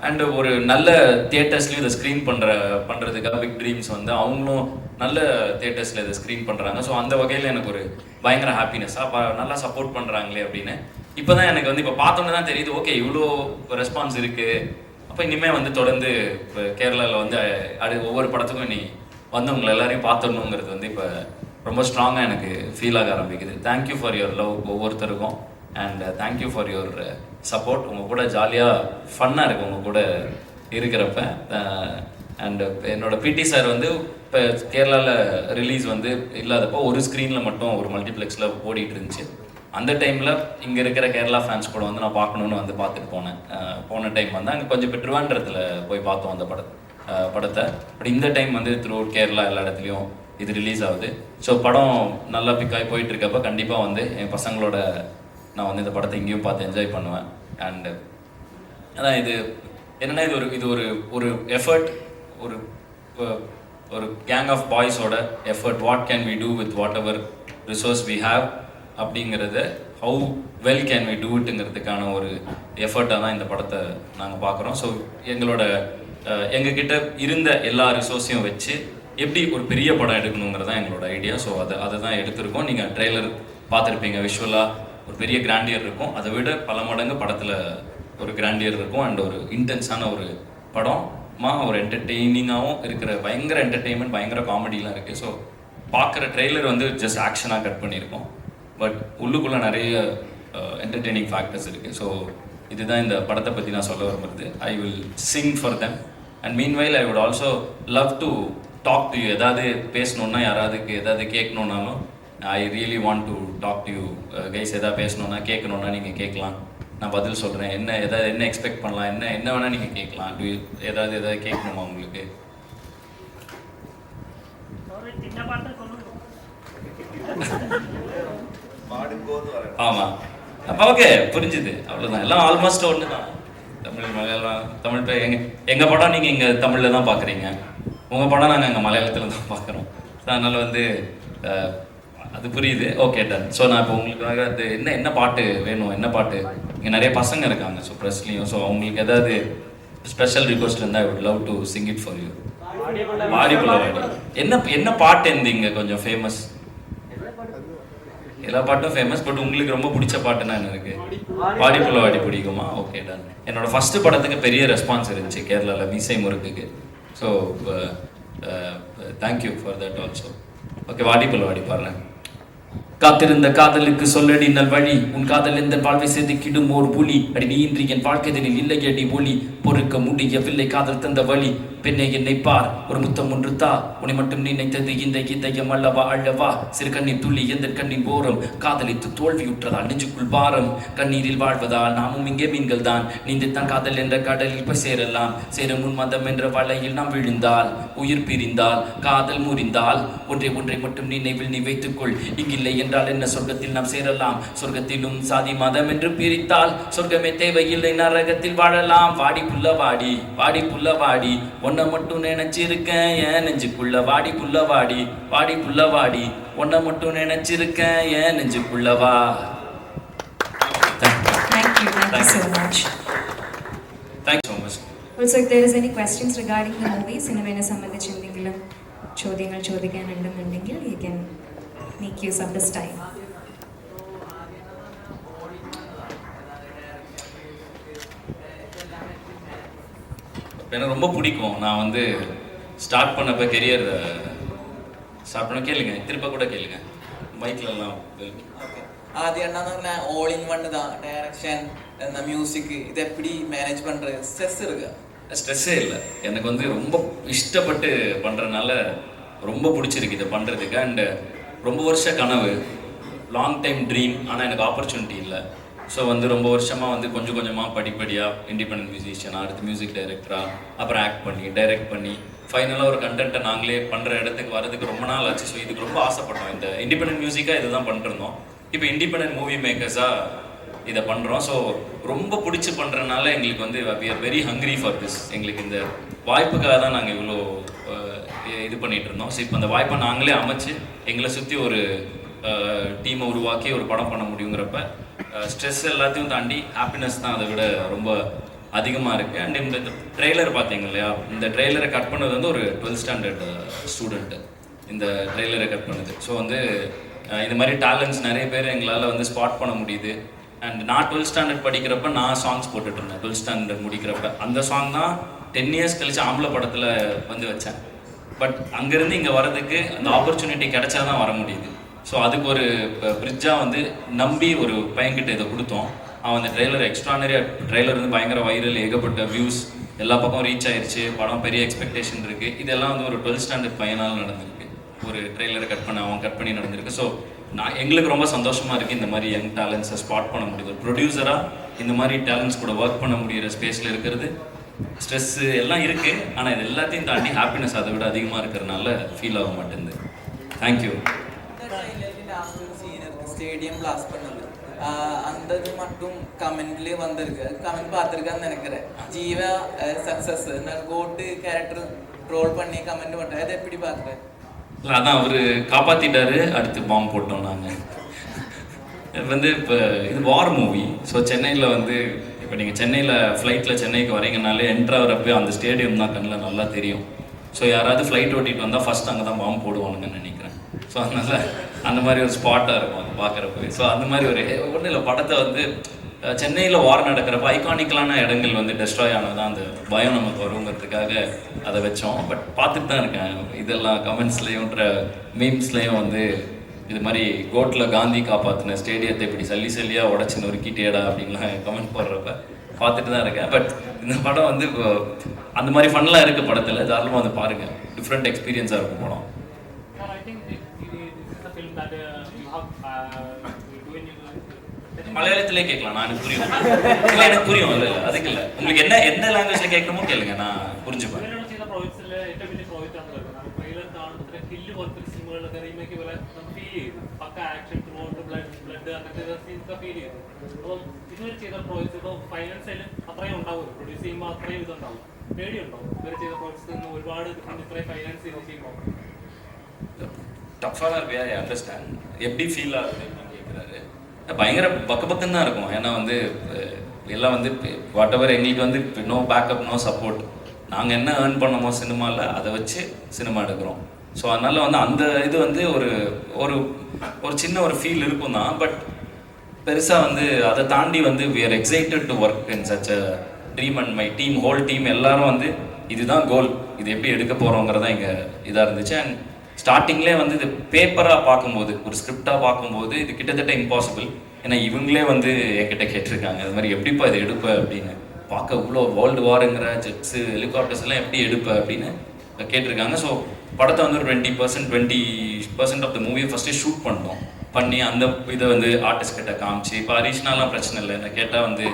அண்டு ஒரு நல்ல தியேட்டர்ஸ்லையும் இதை ஸ்க்ரீன் பண்ணுறதுக்காக பிக் ட்ரீம்ஸ் வந்து அவங்களும் நல்ல தியேட்டர்ஸில் இதை ஸ்க்ரீன் பண்ணுறாங்க. ஸோ அந்த வகையில் எனக்கு ஒரு பயங்கர ஹாப்பினஸ்ஸாக நல்லா சப்போர்ட் பண்ணுறாங்களே அப்படின்னு. இப்போ தான் எனக்கு வந்து இப்போ பார்த்தோன்னே தான் தெரியுது, ஓகே இவ்வளோ ரெஸ்பான்ஸ் இருக்குது. அப்போ இனிமேல் வந்து தொடர்ந்து இப்போ கேரளாவில் வந்து ஒவ்வொரு படத்துக்கும் இனி வந்து உங்களை எல்லாரையும் பார்த்துடணுங்கிறது வந்து இப்போ ரொம்ப ஸ்ட்ராங்காக எனக்கு ஃபீல் ஆக ஆரம்பிக்குது. தேங்க்யூ ஃபார் யுவர் லவ் ஒவ்வொருத்தருக்கும். And thank you for your support. உங்கள் கூட ஜாலியாக ஃபன்னாக இருக்குது உங்கள் கூட இருக்கிறப்ப. அண்டு என்னோட பிடி சார் வந்து இப்போ கேரளாவில் ரிலீஸ் வந்து இல்லாதப்போ ஒரு ஸ்க்ரீனில் மட்டும் ஒரு மல்டிப்ளெக்ஸில் ஓடிட்டு இருந்துச்சு. அந்த டைமில் இங்கே இருக்கிற கேரளா ஃபேன்ஸ் கூட வந்து நான் பார்க்கணுன்னு வந்து பார்த்துட்டு போனேன். போன டைம் வந்து அங்கே கொஞ்சம் திருவாண்டரத்தில் போய் பார்த்தோம் அந்த படத்தை. பட் இந்த டைம் வந்து த்ரூ கேரளா எல்லா இடத்துலையும் இது ரிலீஸ் ஆகுது. ஸோ படம் நல்லா பிக்காகி போயிட்டு இருக்கப்போ கண்டிப்பாக வந்து என் பசங்களோட நான் வந்து இந்த படத்தை இங்கேயும் பார்த்து என்ஜாய் பண்ணுவேன். அண்டு அதான் இது என்னென்னா இது ஒரு எஃபர்ட், ஒரு கேங் ஆஃப் பாய்ஸோட effort. What can we do with what resource we have அப்படிங்கிறத how well can we do இட்டுங்கிறதுக்கான ஒரு எஃபர்ட்டாக தான் இந்த படத்தை நாங்கள் பார்க்குறோம். ஸோ எங்ககிட்ட இருந்த எல்லா ரிசோர்ஸையும் வச்சு எப்படி ஒரு பெரிய படம் எடுக்கணுங்கிறது தான் எங்களோட ஐடியா. ஸோ அதை தான் எடுத்திருக்கோம். நீங்கள் ட்ரெய்லர் பார்த்துருப்பீங்க, விஷுவலாக ஒரு பெரிய கிராண்டியர் இருக்கும். அதை விட பல மடங்கு படத்தில் ஒரு கிராண்டியர் இருக்கும். அண்ட் ஒரு இன்டென்ஸான ஒரு படமா ஒரு என்டர்டெய்னிங்காகவும் இருக்கிற பயங்கர என்டர்டெயின்மெண்ட், பயங்கர காமெடிலாம் இருக்குது. ஸோ பார்க்குற ட்ரெய்லர் வந்து ஜஸ்ட் ஆக்ஷனாக கட் பண்ணியிருக்கோம். பட் உள்ளுக்குள்ளே நிறைய என்டர்டெய்னிங் ஃபேக்டர்ஸ் இருக்குது. ஸோ இதுதான் இந்த படத்தை பற்றி நான் சொல்ல வரும்போது. I will sing for them. And meanwhile I would also love to talk to you. எதாவது பேசணுன்னா, யாராவதுக்கு எதாவது கேட்கணுன்னாலும் I really want to talk to you guys. எதாவது பேசணுன்னா கேட்கணுன்னா நீங்கள் கேட்கலாம், நான் பதில் சொல்கிறேன். என்ன எக்ஸ்பெக்ட் பண்ணலாம், என்ன வேணால் நீங்கள் கேட்கலாம். எதாவது கேட்கணுமா உங்களுக்கு? ஆமாம், அப்போ ஓகே, புரிஞ்சுது, அவ்வளோதான். எல்லாம் ஆல்மோஸ்ட் ஒன்று தான். தமிழ் மலையாளம் தமிழ் எங்கள் படம் நீங்கள் இங்கே தமிழில் தான் பார்க்குறீங்க, உங்கள் படம் நாங்கள் எங்கள் மலையாளத்தில் தான் பார்க்குறோம். அதனால் வந்து அது புரியுது. Okay, ton. ஸோ நான் இப்போ உங்களுக்காக அது என்ன பாட்டு வேணும், என்ன பாட்டு, இங்கே நிறைய பசங்க இருக்காங்க, ஸோ ப்ரெஸ்லையும். ஸோ அவங்களுக்கு ஏதாவது ஸ்பெஷல் ரிக்வஸ்ட் இருந்தால் I would love to sing it for you. வாடிப்புள்ள வாடி என்ன பாட்டு இங்கே கொஞ்சம் ஃபேமஸ்? எல்லா பாட்டும் ஃபேமஸ், பட் உங்களுக்கு ரொம்ப பிடிச்ச பாட்டுன்னா என்ன இருக்கு? வாடிப்புள்ள வாடி பிடிக்குமா? Okay, ton. என்னோட ஃபர்ஸ்ட் படத்துக்கு பெரிய ரெஸ்பான்ஸ் இருந்துச்சு கேரளாவில், மீசை முறுக்குக்கு. So thank you for that also. Okay, வாடிப்புள்ள வாடி பாடுறேன். காத்திருந்த காதலுக்கு சொல்லடி நல் வழி, உன் காதல் எந்த வாழ்வை செதுக்கிடும் ஓர் புலி. அடி நீ இன்றி என் வாழ்க்கைதனில் இல்லையடி ஒளி, பொறுக்க முடியவில்லை காதல் தந்த வழி. பெண்ணை என்னை பார், ஒரு முத்தம் ஒன்று தா, உன்னை மட்டும் நினைத்தது இந்த இதயம் அல்லவா அழவா. சிறு கண்ணீர் துள்ளி எந்த கண்ணின் ஓரம், காதலித்து தோல்வியுற்றதால் நெஞ்சுக்குள் பாரம். கண்ணீரில் வாழ்வதால் நாமும் இங்கே மீன்கள் தான், நீந்தித்தான் காதல் என்ற கடலில் போய் சேரலாம். சேரும் முன் மதம் என்ற வலையில் நாம் விழுந்தால், உயிர் பிரிந்தால், காதல் முறிந்தால், ஒன்றை மட்டும் நினைவில் நீ வைத்துக்கொள். இங்கில்லை என்றால் என்ன, சொர்க்கத்தில் நாம் சேரலாம். சொர்க்கத்திலும் சாதி மதம் என்று பிரித்தால் சொர்க்கமே தேவையில்லை, நரகத்தில் வாழலாம். வாடி புள்ள வாடி, வாடி புள்ள வாடி, ஒன்ன மட்டும் நினைச்சிருக்கேன் என் நெஞ்சுக்குள்ள. வாடி புள்ள வாடி, வாடி புள்ள வாடி, ஒன்ன மட்டும் நினைச்சிருக்கேன் என் நெஞ்சுக்குள்ள வா. Thank you so much. Thank you so much. Also, if there is any questions regarding the movie, സിനിമയെ സംബന്ധിച്ച് എന്തെങ്കിലും ചോദ്യങ്ങൾ ചോദിക്കാനുണ്ടെന്നുണ്ടെങ്കിൽ you can make use of this time. எனக்கு ரொம்ப பிடிக்கும். நான் வந்து ஸ்டார்ட் பண்ணப்போ கெரியர் ஸ்டார்ட் பண்ண கேளுங்க, திருப்ப கூட கேளுங்க, மைக்லலாம் ஆதி அண்ணான்னு പറഞ്ഞാൽ ഓൾ ഇൻ വൺ தான் டைரக்ஷன் மியூசிக் இது எப்படி மேனேஜ் பண்றது? ஸ்ட்ரெஸ் இருக்கா? ஸ்ட்ரெஸ்ஸே இல்லை. எனக்கு வந்து ரொம்ப இஷ்டப்பட்டு பண்ணுறதுனால ரொம்ப பிடிச்சிருக்கு இதை பண்ணுறதுக்கு. அண்டு ரொம்ப வருஷ கனவு, லாங் டைம் ட்ரீம், ஆனால் எனக்கு ஆப்பர்ச்சுனிட்டி இல்லை. ஸோ வந்து ரொம்ப வருஷமாக வந்து கொஞ்சம் கொஞ்சமாக படிப்படியாக இண்டிபெண்டன்ட் மியூசிஷியன், அடுத்து மியூசிக் டைரக்டராக, அப்புறம் ஆக்ட் பண்ணி டைரக்ட் பண்ணி ஃபைனலாக ஒரு கண்டென்ட்டை நாங்களே பண்ணுற இடத்துக்கு வரதுக்கு ரொம்ப நாள் ஆச்சு. ஸோ இதுக்கு ரொம்ப ஆசைப்பட்டோம். இந்த இண்டிபெண்டன்ட் மியூசிக்காக இதை தான் பண்ணிருந்தோம். இப்போ இண்டிபெண்டன்ட் மூவி மேக்கர்ஸாக இதை பண்ணுறோம். ஸோ ரொம்ப பிடிச்சி பண்ணுறதுனால எங்களுக்கு வந்து we are very hungry for this. எங்களுக்கு இந்த வாய்ப்புக்காக தான் நாங்கள் இவ்வளோ இது பண்ணிகிட்டு இருந்தோம். ஸோ இப்போ அந்த வாய்ப்பை நாங்களே அமைச்சு எங்களை சுற்றி ஒரு டீமை உருவாக்கி ஒரு படம் பண்ண முடியுங்கிறப்ப ஸ்ட்ரெஸ் எல்லாத்தையும் தாண்டி ஹாப்பினஸ் தான் அதை விட ரொம்ப அதிகமாக இருக்குது. அண்ட் இந்த ட்ரெய்லர் பார்த்தீங்க இல்லையா, இந்த ட்ரெய்லரை கட் பண்ணது வந்து ஒரு 12th ஸ்டாண்டர்ட் ஸ்டூடெண்ட்டு இந்த ட்ரெய்லரை கட் பண்ணுது. ஸோ வந்து இது மாதிரி டேலண்ட்ஸ் நிறைய பேர் எங்களால் வந்து ஸ்பாட் பண்ண முடியுது. அண்ட் நான் 12th ஸ்டாண்டர்ட் படிக்கிறப்ப நான் சாங்ஸ் போட்டுட்டு இருந்தேன். 12th ஸ்டாண்டர்ட் முடிக்கிறப்ப அந்த சாங் தான் 10 இயர்ஸ் கழிச்சு ஆம்பளை படத்தில் வந்து வச்சேன். பட் அங்கேருந்து இங்கே வரதுக்கு அந்த ஆப்பர்ச்சுனிட்டி கிடைச்சா தான் வர முடியுது. ஸோ அதுக்கு ஒரு பிரிட்ஜாக வந்து நம்பி ஒரு பையன்கிட்ட இதை கொடுத்தோம். அவன் அந்த ட்ரெய்லர் எக்ஸ்ட்ரானரியாக, ட்ரெய்லர் வந்து பயங்கர வைரல், ஏகப்பட்ட வியூஸ், எல்லா பக்கம் ரீச் ஆயிடுச்சு, படம் பெரிய எக்ஸ்பெக்டேஷன் இருக்குது. இதெல்லாம் வந்து ஒரு 12th ஸ்டாண்டர்ட் பையனால் நடந்திருக்கு. ஒரு ட்ரெய்லரை அவன் கட் பண்ணி நடந்திருக்கு. ஸோ எங்களுக்கு ரொம்ப சந்தோஷமாக இருக்குது இந்த மாதிரி யங் டேலண்ட்ஸை ஸ்பாட் பண்ண முடியுது. ஒரு ப்ரொடியூசராக இந்த மாதிரி டேலண்ட்ஸ் கூட ஒர்க் பண்ண முடிகிற ஸ்பேஸில் இருக்கிறது. ஸ்ட்ரெஸ்ஸு எல்லாம் இருக்குது, ஆனால் இது எல்லாத்தையும் தாண்டி ஹாப்பினஸ் அதை விட அதிகமாக இருக்கிறதுனால ஃபீல் ஆக மாட்டேங்குது. தேங்க்யூ. ஸ்டேடியம் பிளாஸ்ட் பண்ணது அந்த இது மட்டும் கமெண்ட்லேயே வந்திருக்கு. கமெண்ட் பார்த்துருக்கான்னு நினைக்கிறேன். ஜீவா சக்ஸஸ் கோட்டு கேரக்டர் ரோல் பண்ணி கமெண்ட் பண்ணுறேன். அதை எப்படி பார்க்குறேன்? இல்லை, அதான் அவர் காப்பாற்றிட்டாரு, அடுத்து பாம்பு போட்டோம் நாங்கள். வந்து இப்போ இது வார் மூவி. ஸோ சென்னையில் வந்து இப்போ நீங்கள் சென்னையில் ஃப்ளைட்டில் சென்னைக்கு வரீங்கனாலே என்ட்ராகிறப்ப அந்த ஸ்டேடியம் தான் கண்ணில் நல்லா தெரியும். ஸோ யாராவது ஃப்ளைட் ஓட்டிகிட்டு வந்தால் ஃபஸ்ட் அங்கே தான் பாம்பு போடுவானுங்கன்னு நினைக்கிறேன். ஸோ அதனால் அந்த மாதிரி ஒரு ஸ்பாட்டாக இருக்கும் அது பார்க்குறப்ப. ஸோ அந்த மாதிரி ஒரு ஒன்றும் இல்லை, படத்தை வந்து சென்னையில் வார் நடக்கிறப்ப ஐகானிக்கலான இடங்கள் வந்து டெஸ்ட்ராய் ஆனதான் அந்த பயம் நமக்கு வருங்கிறதுக்காக அதை வச்சோம். பட் பார்த்துட்டு தான் இருக்கேன் இதெல்லாம் கமெண்ட்ஸ்லேயும் மீம்ஸ்லேயும் வந்து இது மாதிரி கோட்டில் காந்தி காப்பாற்றின ஸ்டேடியத்தை இப்படி சல்லியாக உடச்சி நொறுக்கிட்டேடா அப்படின்லாம் கமெண்ட் போடுறப்ப பார்த்துட்டு தான் இருக்கேன். பட் இந்த படம் வந்து இப்போ அந்த மாதிரி ஃபன்லாம் இருக்குது படத்தில். தாராளமாக வந்து பாருங்கள், டிஃப்ரெண்ட் எக்ஸ்பீரியன்ஸாக இருக்கும் படம். மலையாளத்திலே கேட்கலாம், நான் எனக்கு புரியும். இல்லை எனக்கு புரியும். இல்லை இல்லை அதுக்கு இல்லை, உங்களுக்கு என்ன எந்த லாங்குவேஜில் கேட்கணுமோ கேளுங்க, நான் புரிஞ்சுப்பேன். டஃப்பாக இருக்கு, ஐ அண்டர்ஸ்டாண்ட். எப்படி ஃபீல் ஆகுது கேட்குறாரு. பயங்கர பக்கன்னு தான் இருக்கும். ஏன்னா வந்து எல்லாம் வந்து வாட் எவர் எங்களுக்கு வந்து நோ பேக்கப், நோ சப்போர்ட். நாங்கள் என்ன ஏர்ன் பண்ணமோ சினிமாவில் அதை வச்சு சினிமா எடுக்கிறோம். ஸோ அதனால் வந்து அந்த இது வந்து ஒரு ஒரு ஒரு சின்ன ஒரு ஃபீல் இருக்கும் தான். பட் பெருசாக வந்து அதை தாண்டி வந்து we are excited to work in such a dream. And my team, whole team எல்லாரும் வந்து இதுதான் கோல், இது எப்படி எடுக்க போகிறோங்கிறதா இங்கே இதாக இருந்துச்சு. அண்ட் ஸ்டார்டிங்லேயே வந்து இது பேப்பராக பார்க்கும்போது, ஒரு ஸ்கிரிப்டாக பார்க்கும்போது இது கிட்டத்தட்ட இம்பாசிபிள். ஏன்னா இவங்களே வந்து என்கிட்ட கேட்டிருக்காங்க அது மாதிரி எப்படிப்பா இதை எடுப்ப அப்படின்னு. பார்க்க இவ்வளோ வேர்ல்டு வாருங்கிற ஜெட்ஸு ஹெலிகாப்டர்ஸ் எல்லாம் எப்படி எடுப்ப அப்படின்னு கேட்டிருக்காங்க. ஸோ படத்தை வந்து ஒரு 20% ஆஃப் த மூவியை ஃபஸ்ட்டே ஷூட் பண்ணி அந்த இதை வந்து ஆர்டிஸ்ட் கிட்ட காமிச்சு, இப்போ ஹரிஷ்னாலாம் பிரச்சனை இல்லை, என்ன கேட்டால் வந்து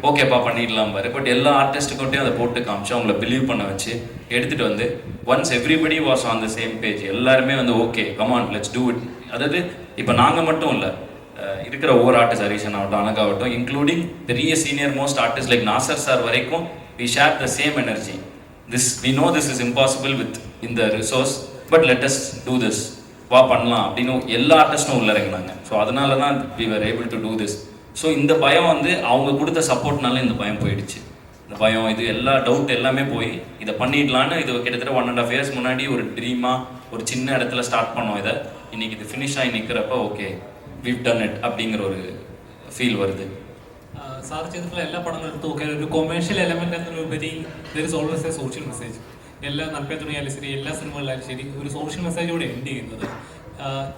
ஓகேப்பா பண்ணிடலாம் பாரு. பட் எல்லா ஆர்டிஸ்ட்டுக்கிட்டையும் அதை போட்டு காமிச்சு அவங்கள பிலீவ் பண்ண வச்சு எடுத்துகிட்டு வந்து once everybody was on the same page, எல்லாருமே வந்து okay come on let's do it. அதாவது இப்போ நாங்கள் மட்டும் இல்லை, இருக்கிற ஒவ்வொரு ஆர்டிஸ்ட், ஹரிஷன் ஆகட்டும், அனகாகட்டும், இன்க்ளூடிங் பெரிய senior most artist like Nassar sir வரைக்கும் we share the same energy. We know this is impossible with இந்த resource, but let us do this, வா பண்ணலாம் அப்படின்னு எல்லா ஆர்டிஸ்டும் உள்ள இறங்கினாங்க. ஸோ அதனால தான் we were able to do this. So இந்த பயம் வந்து அவங்க கொடுத்த சப்போர்ட்னால இந்த பயம் போயிடுச்சு. இந்த பயம் இது எல்லா டவுட் எல்லாமே போய் இதை பண்ணிடலான்னு இது கிட்டத்தட்ட 1.5 years முன்னாடி ஒரு ட்ரீமாக ஒரு சின்ன இடத்துல ஸ்டார்ட் பண்ணோம். இதை இன்னைக்கு இது ஃபினிஷ் ஆகி நிற்கிறப்ப ஓகே we've done it அப்படிங்கிற ஒரு ഫീൽ വരുത്. സാർ ചെയ്തിട്ടുള്ള എല്ലാ പടങ്ങളും എടുത്ത് നോക്കിയാൽ ഒരു കൊമേഴ്ഷ്യൽ എലമെന്റ് എന്നതിലുപരി there is always a social message. എല്ലാ നൽപേ തുടങ്ങിയാലും ശരി, എല്ലാ സിനിമകളിലായാലും ശരി, ഒരു സോഷ്യൽ മെസ്സേജോടെ എൻഡ് ചെയ്യുന്നത്.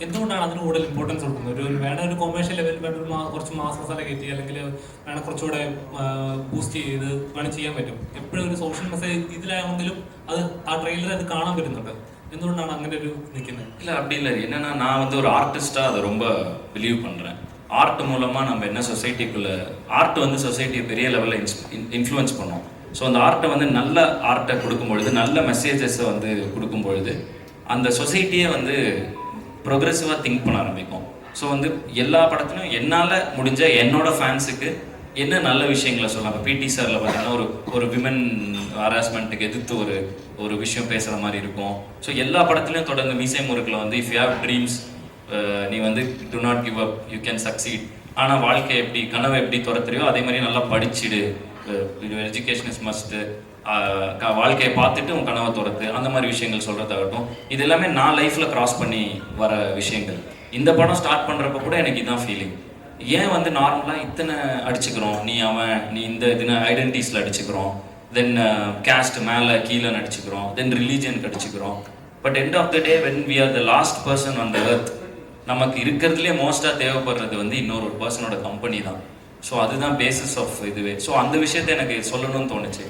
എന്തുകൊണ്ടാണ് അതിന് കൂടുതൽ ഇമ്പോർട്ടൻസ് കൊടുക്കുന്നത്? വേണം ഒരു കൊമേഴ്ഷ്യൽ ലെവലിൽ വേണം കുറച്ച് മാസ് മസാല കയറ്റി, അല്ലെങ്കിൽ വേണം കുറച്ചുകൂടെ ബൂസ്റ്റ് ചെയ്ത് വേണം ചെയ്യാൻ പറ്റും. എപ്പോഴും ഒരു സോഷ്യൽ മെസ്സേജ് ഇതിലാണെങ്കിലും അത് ആ ട്രെയിലർ അത് കാണാൻ പറ്റുന്നുണ്ട്. എന്തുകൊണ്ടാണ് അങ്ങനെ ஒரு நிற்கிறது? இல்லை அப்படி இல்லை. என்னன்னா நான் வந்து ஒரு ஆர்டிஸ்டாக அதை ரொம்ப பிலீவ் பண்ணுறேன். ஆர்ட் மூலமாக நம்ம என்ன சொசைட்டிக்குள்ளே ஆர்ட் வந்து சொசைட்டியை பெரிய லெவலில் இன்ஃப்ளூயன்ஸ் பண்ணோம். ஸோ அந்த ஆர்ட்டை வந்து நல்ல ஆர்ட்டை கொடுக்கும் பொழுது, நல்ல மெசேஜஸை வந்து கொடுக்கும் பொழுது அந்த சொசைட்டியே வந்து ப்ரொக்ரெசிவாக திங்க் பண்ண ஆரம்பிக்கும். ஸோ வந்து எல்லா படத்துலையும் என்னால் முடிஞ்ச என்னோட ஃபேன்ஸுக்கு என்ன நல்ல விஷயங்களை சொல்லலாம். இப்போ பிடி சாரில் பார்த்தீங்கன்னா ஒரு விமன் ஹராஸ்மெண்ட்டுக்கு எதிர்த்து ஒரு விஷயம் பேசுகிற மாதிரி இருக்கும். ஸோ எல்லா படத்துலையும் தொடர்ந்து மீசை முறுக்கில் வந்து இஃப் யூ ஹேவ் ட்ரீம்ஸ், நீ வந்து to not give up, you can succeed. ஆனால் வாழ்க்கை எப்படி, கனவை எப்படி துரத்துறியோ அதே மாதிரி நல்லா படிச்சுடு, எஜுகேஷன் இஸ் மஸ்ட்டு, வாழ்க்கையை பார்த்துட்டு உன் கனவை துரத்து, அந்த மாதிரி விஷயங்கள் சொல்கிறதாகட்டும். இது எல்லாமே நான் லைஃப்பில் க்ராஸ் பண்ணி வர விஷயங்கள். இந்த படம் ஸ்டார்ட் பண்ணுறப்ப கூட எனக்கு இதுதான் ஃபீலிங். ஏன் வந்து நார்மலாக இத்தனை அடிச்சுக்கிறோம், நீ அவன் நீ இந்த இதுன்னு ஐடென்டிட்டிஸில் அடிச்சுக்கிறோம், தென் கேஸ்ட் மேலே கீழே அடிச்சுக்கிறோம், தென் ரிலீஜனுக்கு அடிச்சுக்கிறோம். But end of the day when we are the last person on the earth, நமக்கு இருக்கிறதுலே மோஸ்ட்டாக தேவைப்படுறது வந்து இன்னொரு பர்சனோட கம்பெனி தான். ஸோ அதுதான் பேசிஸ் ஆஃப் இதுவே. ஸோ அந்த விஷயத்தை எனக்கு சொல்லணும்னு தோணுச்சு.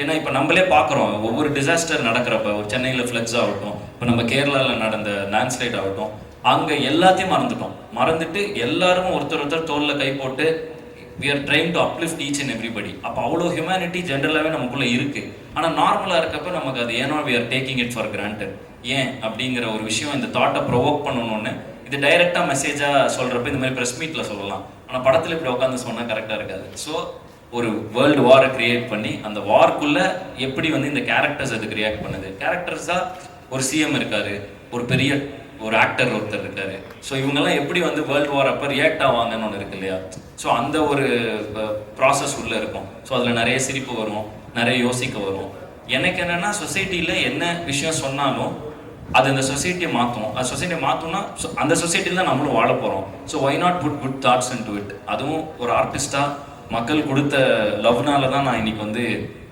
ஏன்னா இப்போ நம்மளே பார்க்குறோம், ஒவ்வொரு டிசாஸ்டர் நடக்கிறப்ப, ஒரு சென்னையில் ஃப்ளட்ஸ் ஆகட்டும், இப்போ நம்ம கேரளாவில் நடந்த லேண்ட்ஸ்லைட் ஆகட்டும், அங்கே எல்லாத்தையும் மறந்துட்டு எல்லாரும் ஒருத்தர் தோளில் கை போட்டு we are trying to uplift each and everybody. அப்போ அவ்வளோ ஹியூமனிட்டி ஜென்ரலாகவே நமக்குள்ளே இருக்குது. ஆனால் நார்மலாக இருக்கப்போ நமக்கு அது ஏனோ we are taking it for granted. ஏன் அப்படிங்கிற ஒரு விஷயம் இந்த தாட்டை ப்ரொவோக் பண்ணணும்னு, இது டைரெக்டாக மெசேஜாக சொல்கிறப்ப இந்த மாதிரி ப்ரெஸ் மீட்டில் சொல்லலாம். ஆனால் படத்தில் இப்படி உட்காந்து சொன்னால் கரெக்டாக இருக்காது. ஸோ ஒரு வேர்ல்டு வாரை கிரியேட் பண்ணி அந்த வார்க்குள்ளே எப்படி வந்து இந்த கேரக்டர்ஸ் அதுக்கு ரியாக்ட் பண்ணுது. கேரக்டர்ஸாக ஒரு சிஎம் இருக்கார், ஒரு ஆக்டர் ஒருத்தர் இருக்காரு. ஸோ இவங்கெல்லாம் எப்படி வந்து வேர்ல்டு வார் அப்போ ரியாக்ட் ஆவாங்கன்னு ஒன்று இருக்கு இல்லையா? ஸோ அந்த ஒரு ப்ராசஸ் உள்ளே இருக்கும். ஸோ அதில் நிறைய சிரிப்பு வரும், நிறைய யோசிக்க வரும். எனக்கு என்னென்னா, சொசைட்டியில் என்ன விஷயம் சொன்னாலும் அது அந்த சொசைட்டியை மாற்றும். அது சொசைட்டியை மாற்றோம்னா அந்த சொசைட்டியில் தான் நம்மளும் வாழ போகிறோம். So why not put good thoughts into it. அதுவும் ஒரு ஆர்டிஸ்டாக மக்கள் கொடுத்த லவ்னால தான் நான் இன்னைக்கு வந்து